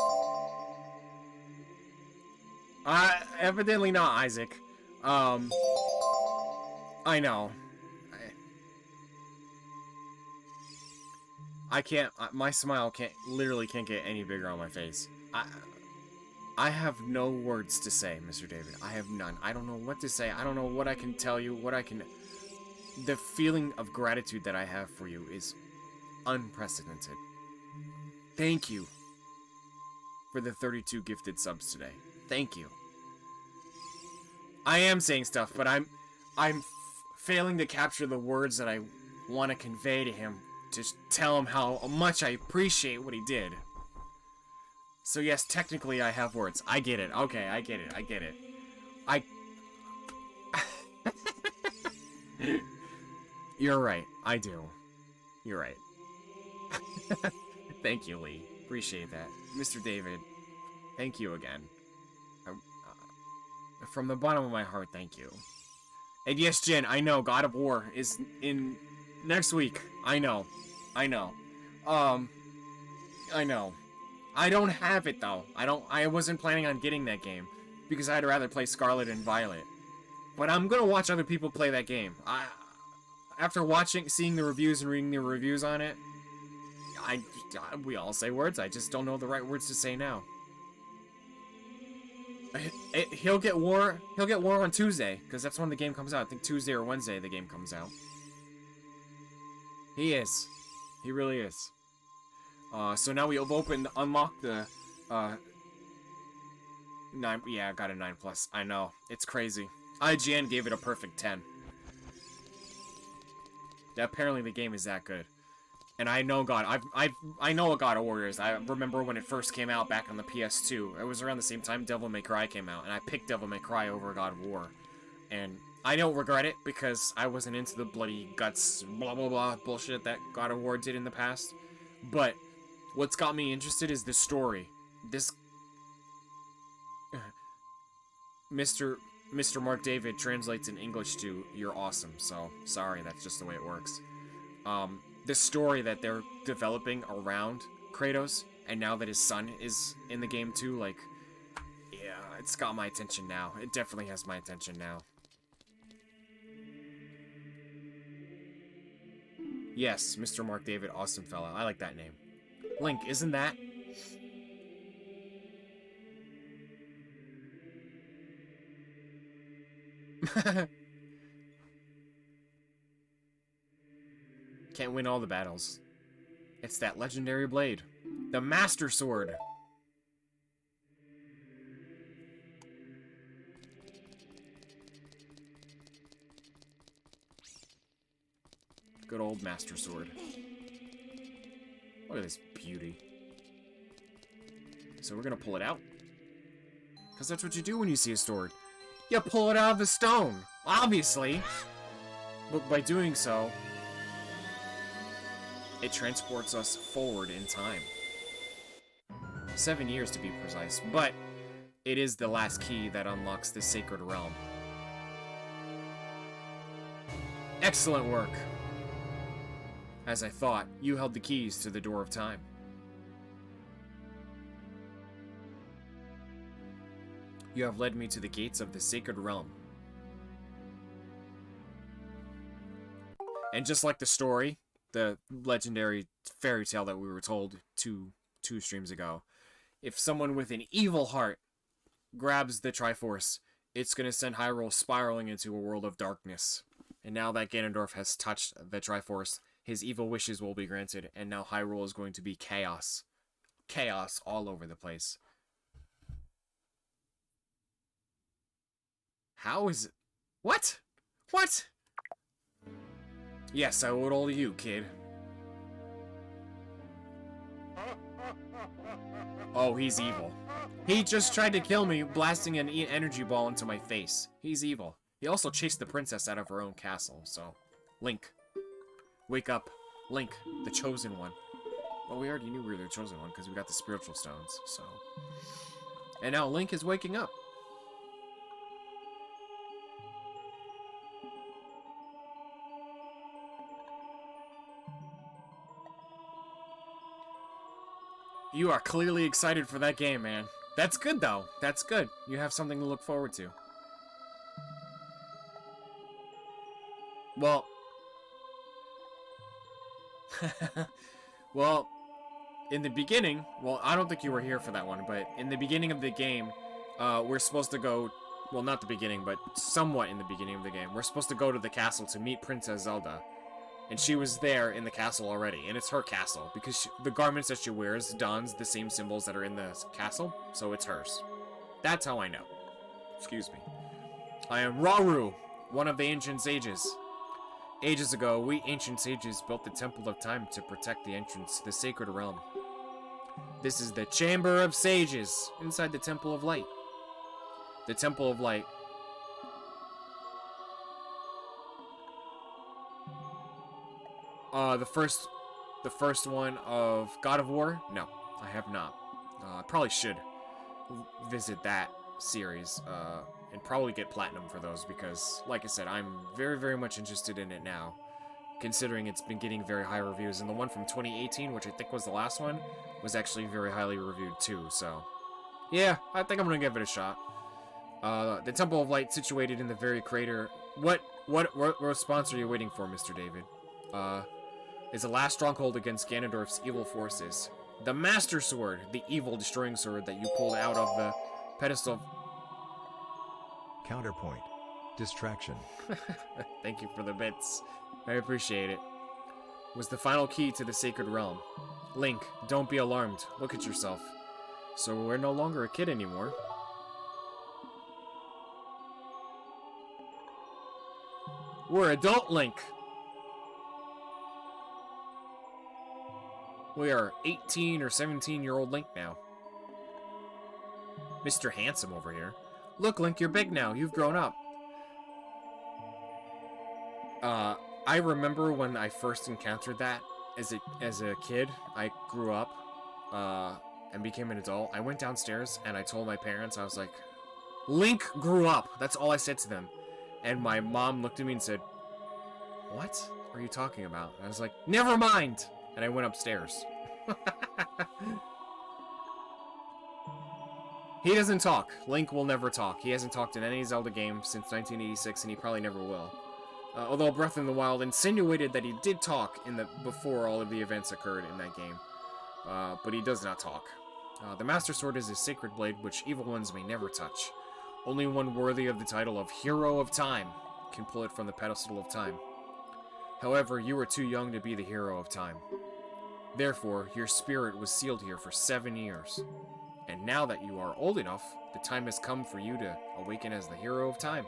man. Evidently not, Isaac. I know. I can't, my smile literally can't get any bigger on my face. I have no words to say, Mr. David. I have none. I don't know what to say. I don't know what I can tell you, the feeling of gratitude that I have for you is unprecedented. Thank you for the 32 gifted subs today. Thank you. I am saying stuff, but I'm failing to capture the words that I want to convey to him, to tell him how much I appreciate what he did. So yes, technically I have words. I get it. Okay, I get it. You're right. I do. You're right. Thank you, Lee. Appreciate that. Mr. David, thank you again. From the bottom of my heart, thank you. And yes, Jen, I know God of War is in next week. I know. I know. I know. I don't have it though. I wasn't planning on getting that game because I'd rather play Scarlet and Violet. But I'm gonna watch other people play that game. After seeing the reviews and reading the reviews on it, we all say words. I just don't know the right words to say now. He'll get War on Tuesday because that's when the game comes out. I think Tuesday or Wednesday the game comes out. He is. He really is. So now we have unlocked the 9. Yeah, I got a 9+. I know. It's crazy. IGN gave it a perfect 10. Yeah, apparently the game is that good. And I know I know what God of War is. I remember when it first came out back on the PS2. It was around the same time Devil May Cry came out, and I picked Devil May Cry over God of War. And I don't regret it because I wasn't into the bloody guts, blah blah blah bullshit that God of War did in the past. But what's got me interested is the story. This Mr. Mark David translates in English to "You're awesome." So sorry, that's just the way it works. The story that they're developing around Kratos, and now that his son is in the game too, like, yeah, it's got my attention now. It definitely has my attention now. Yes, Mr. Mark David, awesome fella. I like that name. Link, isn't that? Can't win all the battles. It's that legendary blade. The Master Sword. Good old Master Sword. Look at this beauty. So we're gonna pull it out. Because that's what you do when you see a sword. You pull it out of the stone. Obviously. But by doing so, it transports us forward in time. 7 years to be precise, but it is the last key that unlocks the Sacred Realm. Excellent work. As I thought, you held the keys to the door of time. You have led me to the gates of the Sacred Realm. And just like the story, the legendary fairy tale that we were told two streams ago, if someone with an evil heart grabs the Triforce, it's going to send Hyrule spiraling into a world of darkness. And now that Ganondorf has touched the Triforce, his evil wishes will be granted, and now Hyrule is going to be chaos. Chaos all over the place. How is it? What? What? Yes, I owe it all to you, kid. Oh, he's evil. He just tried to kill me, blasting an energy ball into my face. He's evil. He also chased the princess out of her own castle, so... Link. Wake up. Link, the chosen one. Well, we already knew we were the chosen one, because we got the spiritual stones, so... And now Link is waking up. You are clearly excited for that game, man. That's good, though. That's good. You have something to look forward to. Well... well, in the beginning... Well, I don't think you were here for that one, but in the beginning of the game, we're supposed to go... Well, not the beginning, but somewhat in the beginning of the game. We're supposed to go to the castle to meet Princess Zelda. And she was there in the castle already, and it's her castle, because the garments that she wears dons the same symbols that are in the castle, so it's hers. That's how I know. Excuse me. I am Rauru, one of the ancient sages. Ages ago, we ancient sages built the Temple of Time to protect the entrance to the Sacred Realm. This is the Chamber of Sages, inside the Temple of Light. The Temple of Light The first one of God of War? No, I have not. I probably should visit that series, and probably get platinum for those because, like I said, I'm very, very much interested in it now, considering it's been getting very high reviews. And the one from 2018, which I think was the last one, was actually very highly reviewed too, so yeah, I think I'm gonna give it a shot. The Temple of Light, situated in the very crater. What response are you waiting for, Mr. David? Is the last stronghold against Ganondorf's evil forces. The Master Sword, the evil destroying sword that you pulled out of the pedestal. Counterpoint. Distraction. Thank you for the bits. I appreciate it. Was the final key to the sacred realm. Link, don't be alarmed. Look at yourself. So we're no longer a kid anymore. We're adult Link. We are 18 or 17-year-old Link now. Mr. Handsome over here. Look, Link, you're big now. You've grown up. I remember when I first encountered that as a kid. I grew up and became an adult. I went downstairs and I told my parents, I was like, Link grew up. That's all I said to them. And my mom looked at me and said, what are you talking about? And I was like, never mind. And I went upstairs. He doesn't talk. Link will never talk. He hasn't talked in any Zelda game since 1986, and he probably never will. Although Breath of the Wild insinuated that he did talk before all of the events occurred in that game. But he does not talk. The Master Sword is a sacred blade which evil ones may never touch. Only one worthy of the title of Hero of Time can pull it from the pedestal of time. However, you are too young to be the Hero of Time. Therefore, your spirit was sealed here for 7 years. And now that you are old enough, the time has come for you to awaken as the Hero of Time.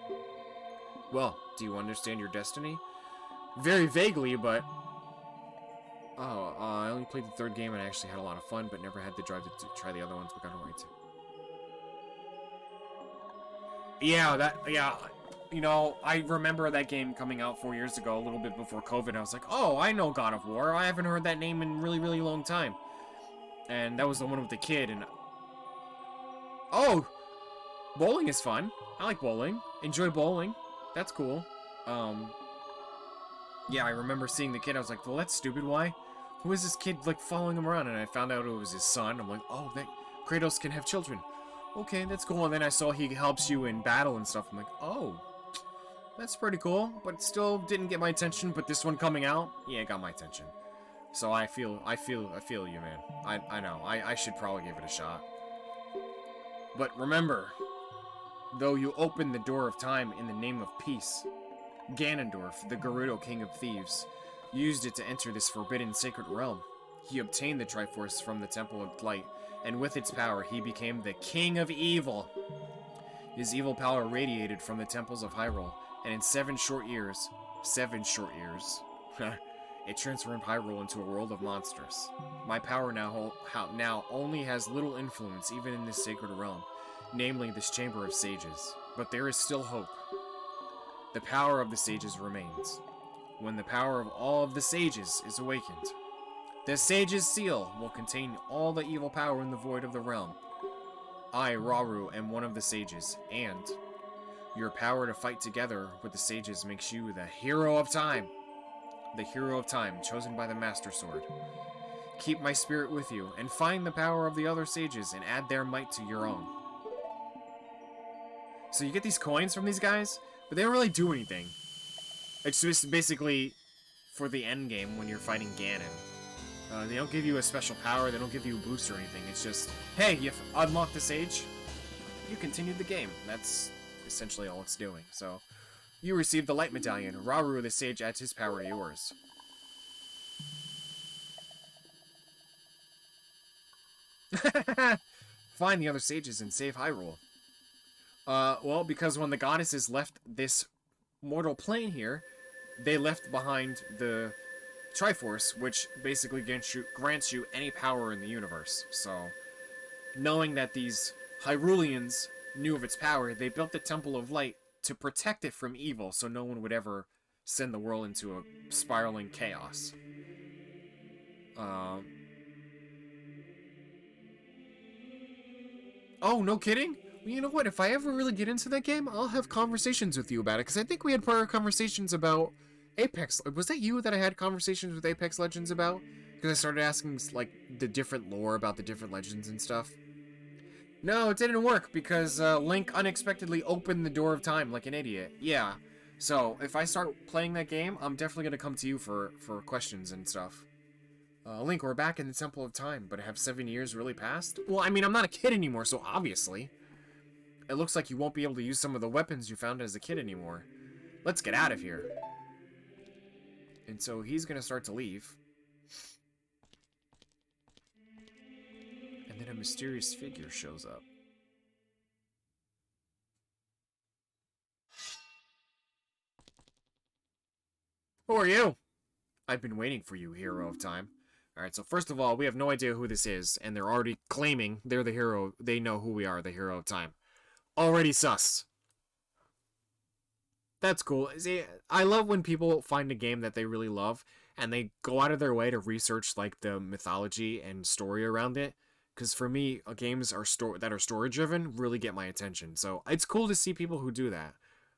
Well, do you understand your destiny? Very vaguely, but... Oh, I only played the third game and I actually had a lot of fun, but never had the drive to try the other ones, but got away to. Yeah, you know, I remember that game coming out 4 years ago, a little bit before COVID. I was like, oh, I know God of War. I haven't heard that name in a really, really long time. And that was the one with the kid, and... Oh! Bowling is fun. I like bowling. Enjoy bowling. That's cool. Yeah, I remember seeing the kid. I was like, well, that's stupid. Why? Who is this kid, like, following him around? And I found out it was his son. I'm like, oh, Kratos can have children. Okay, that's cool. And then I saw he helps you in battle and stuff. I'm like, oh, that's pretty cool. But it still didn't get my attention. But this one coming out, yeah, it got my attention. So I feel you, man. I know. I should probably give it a shot. But remember, though you opened the door of time in the name of peace, Ganondorf, the Gerudo King of Thieves, used it to enter this forbidden sacred realm. He obtained the Triforce from the Temple of Light, and with its power, he became the King of Evil. His evil power radiated from the temples of Hyrule, and in 7 short years, it transformed Hyrule into a world of monsters. My power now only has little influence even in this sacred realm, namely this Chamber of Sages. But there is still hope. The power of the sages remains. When the power of all of the sages is awakened, the sage's seal will contain all the evil power in the void of the realm. I, Rauru, am one of the sages, and your power to fight together with the sages makes you the Hero of Time. The Hero of Time, chosen by the Master Sword. Keep my spirit with you, and find the power of the other sages and add their might to your own. So you get these coins from these guys, but they don't really do anything. It's just basically for the end game when you're fighting Ganon. They don't give you a special power, they don't give you a boost or anything. It's just, hey, you've unlocked the sage, you continued the game. That's essentially all it's doing. So, you received the Light Medallion. Rauru the sage adds his power to yours. Find the other sages and save Hyrule. Well, because when the goddesses left this mortal plane here, they left behind the Triforce, which basically grants you any power in the universe. So, knowing that these Hyruleans knew of its power, they built the Temple of Light to protect it from evil, so no one would ever send the world into a spiraling chaos. Oh, no kidding? Well, you know what? If I ever really get into that game, I'll have conversations with you about it. Because I think we had prior conversations about Apex. Was that you that I had conversations with Apex Legends about? Because I started asking, like, the different lore about the different legends and stuff. No, it didn't work because Link unexpectedly opened the door of time like an idiot. Yeah. So, if I start playing that game, I'm definitely going to come to you for questions and stuff. Link, we're back in the Temple of Time, but have 7 years really passed? Well, I mean, I'm not a kid anymore, so obviously. It looks like you won't be able to use some of the weapons you found as a kid anymore. Let's get out of here. And so he's going to start to leave. And then a mysterious figure shows up. Who are you? I've been waiting for you, hero of time. Alright, so first of all, we have no idea who this is, and they're already claiming they're the hero. They know who we are, the hero of time. Already sus. That's cool. See, I love when people find a game that they really love, and they go out of their way to research, like, the mythology and story around it. Because for me, games that are story-driven really get my attention. So it's cool to see people who do that.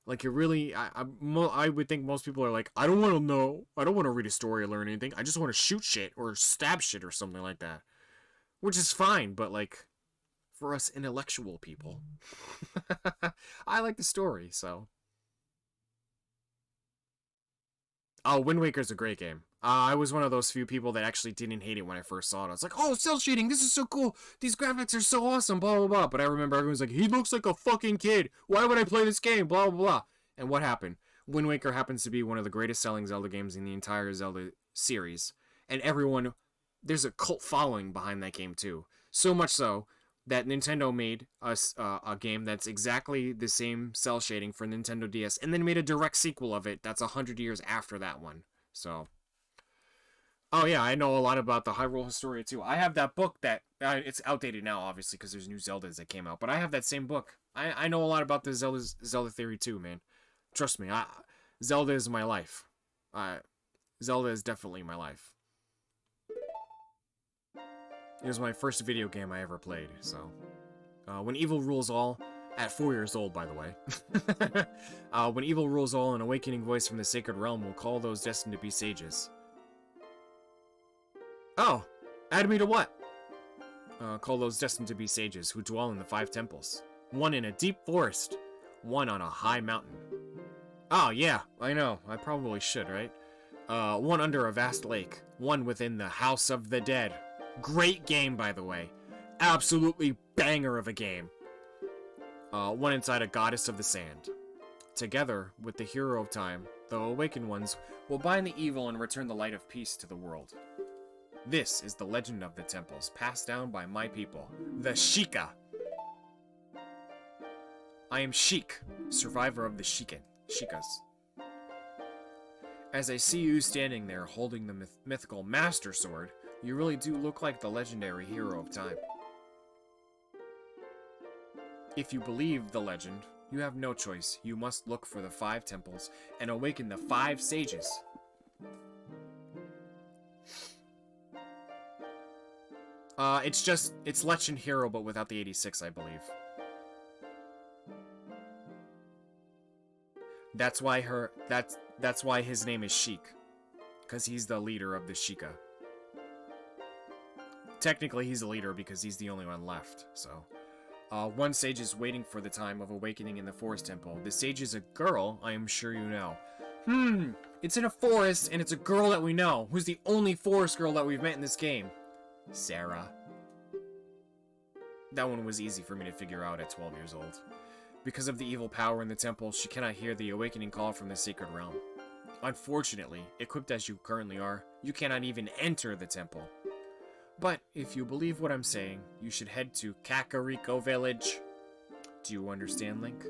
Like, it really, I would think most people are like, I don't want to know. I don't want to read a story or learn anything. I just want to shoot shit or stab shit or something like that. Which is fine, but, like, for us intellectual people, I like the story, so. Oh, Wind Waker's a great game. I was one of those few people that actually didn't hate it when I first saw it. I was like, oh, cell shading, this is so cool. These graphics are so awesome, blah, blah, blah. But I remember everyone's like, he looks like a fucking kid. Why would I play this game? Blah, blah, blah. And what happened? Wind Waker happens to be one of the greatest selling Zelda games in the entire Zelda series. And everyone, there's a cult following behind that game too. So much so that Nintendo made a game that's exactly the same cell shading for Nintendo DS, and then made a direct sequel of it that's 100 years after that one. So, oh yeah, I know a lot about the Hyrule Historia too. I have that book that, it's outdated now, obviously, because there's new Zeldas that came out, but I have that same book. I know a lot about the Zelda theory too, man. Trust me, Zelda is my life. Zelda is definitely my life. It was my first video game I ever played, so. When evil rules all, at 4 years old, by the way. When evil rules all, an awakening voice from the sacred realm will call those destined to be sages. Oh, add me to what? Call those destined to be sages who dwell in the 5 temples. One in a deep forest, one on a high mountain. Oh, yeah, I know, I probably should, right? One under a vast lake, one within the House of the Dead. Great game, by the way. Absolutely banger of a game. One inside a goddess of the sand. Together, with the hero of time, the awakened ones will bind the evil and return the light of peace to the world. This is the legend of the temples, passed down by my people, the Sheikah. I am Sheik, survivor of the Sheikahs. As I see you standing there holding the mythical Master Sword, you really do look like the legendary hero of time. If you believe the legend, you have no choice. You must look for the 5 temples and awaken the 5 sages. It's Legend Hero, but without the 86, I believe. That's why his name is Sheik, because he's the leader of the Sheikah. Technically, he's the leader because he's the only one left, so. One sage is waiting for the time of awakening in the forest temple. The sage is a girl, I am sure you know. It's in a forest, and it's a girl that we know. Who's the only forest girl that we've met in this game? Sarah. That one was easy for me to figure out at 12 years old. Because of the evil power in the temple, she cannot hear the awakening call from the sacred realm. Unfortunately, equipped as you currently are, you cannot even enter the temple. But if you believe what I'm saying, you should head to Kakariko Village. Do you understand, Link?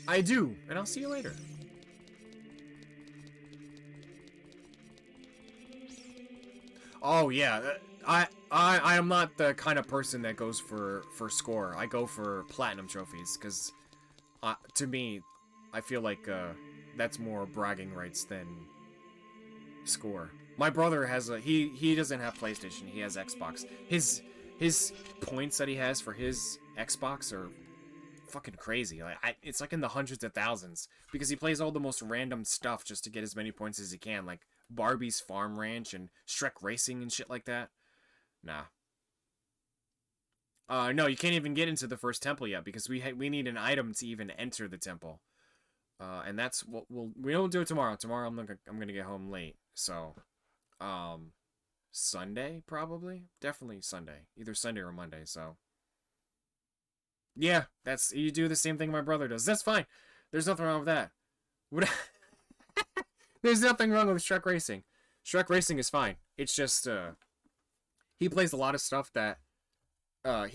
I do, and I'll see you later. Oh yeah, I am not the kind of person that goes for score. I go for platinum trophies, because to me, I feel like that's more bragging rights than score. My brother has he doesn't have PlayStation. He has Xbox. His points that he has for his Xbox are fucking crazy. Like it's like in the hundreds of thousands because he plays all the most random stuff just to get as many points as he can, like Barbie's Farm Ranch and Shrek Racing and shit like that. Nah. No, you can't even get into the first temple yet because we need an item to even enter the temple. And that's what we don't do it tomorrow. Tomorrow I'm gonna get home late. So, Sunday probably, definitely Sunday, either Sunday or Monday. So, yeah, you do the same thing my brother does. That's fine. There's nothing wrong with that. What? There's nothing wrong with Shrek Racing. Shrek Racing is fine. It's just he plays a lot of stuff that I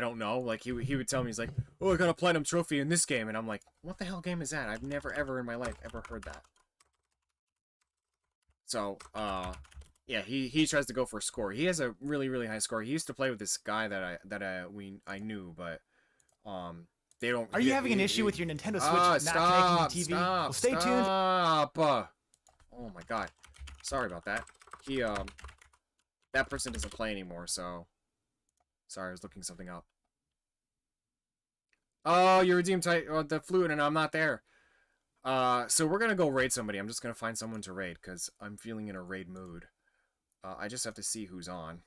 don't know. Like he would tell me, he's like, oh, I got a platinum trophy in this game, and I'm like, what the hell game is that? I've never ever in my life ever heard that. So yeah, he tries to go for a score. He has a really, really high score. He used to play with this guy I knew, but they don't. Are you having an issue with your Nintendo Switch not connecting to the TV? Well, stay tuned. Oh my god. Sorry about that. That person doesn't play anymore, so sorry, I was looking something up. Oh, you redeemed the flute and I'm not there. So we're gonna go raid somebody. I'm just gonna find someone to raid because I'm feeling in a raid mood. I just have to see who's on.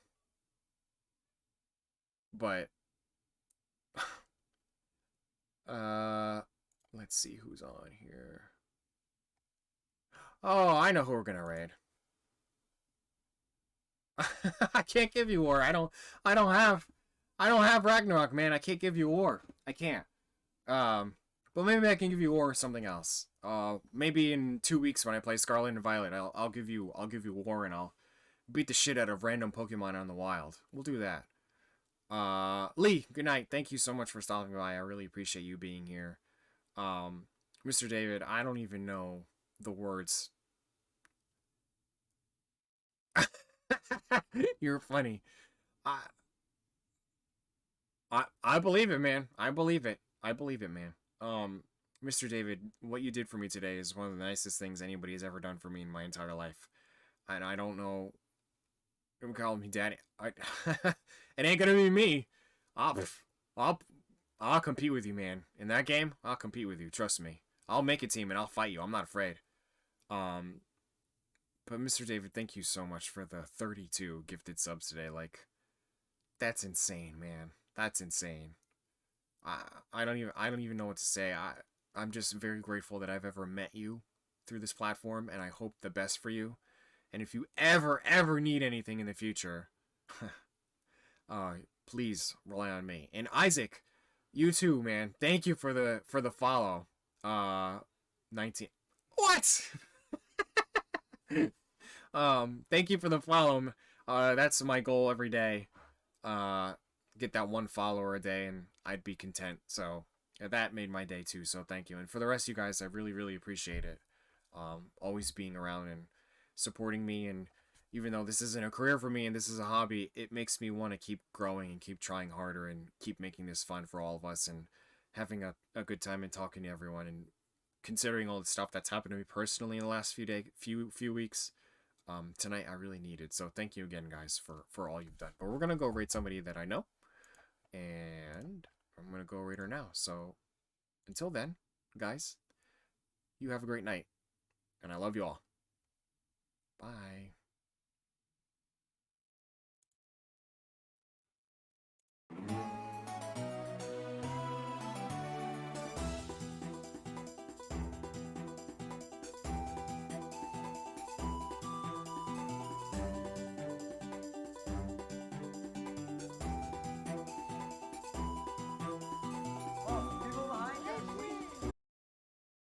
But let's see who's on here. Oh, I know who we're gonna raid. I can't give you ore. I don't have Ragnarok, man. I can't give you ore. I can't. But maybe I can give you ore or something else. Maybe in 2 weeks when I play Scarlet and Violet, I'll give you ore and I'll beat the shit out of random Pokemon on the wild. We'll do that. Lee, good night. Thank you so much for stopping by. I really appreciate you being here. Mr. David, I don't even know the words. You're funny. I believe it, man. I believe it, man. Mr. David, what you did for me today is one of the nicest things anybody has ever done for me in my entire life. And I don't know. I'm calling me daddy. It ain't gonna be me. I'll compete with you, man. In that game, I'll compete with you. Trust me. I'll make a team and I'll fight you. I'm not afraid. But Mr. David, thank you so much for the 32 gifted subs today. Like, that's insane, man. That's insane. I don't even know what to say. I'm just very grateful that I've ever met you through this platform, and I hope the best for you. And if you ever need anything in the future, please rely on me. And Isaac, you too, man. Thank you for the follow. 19. What? Thank you for the follow. That's my goal every day. Get that one follower a day and I'd be content. So that made my day too. So thank you. And for the rest of you guys, I really, really appreciate it. Always being around and supporting me. And even though this isn't a career for me and this is a hobby, it makes me want to keep growing and keep trying harder and keep making this fun for all of us and having a good time and talking to everyone and considering all the stuff that's happened to me personally in the last few weeks. Tonight I really needed. So thank you again, guys, for all you've done. But we're gonna go raid somebody that I know, and I'm gonna go raid her now. So until then, guys, you have a great night, and I love you all. Bye.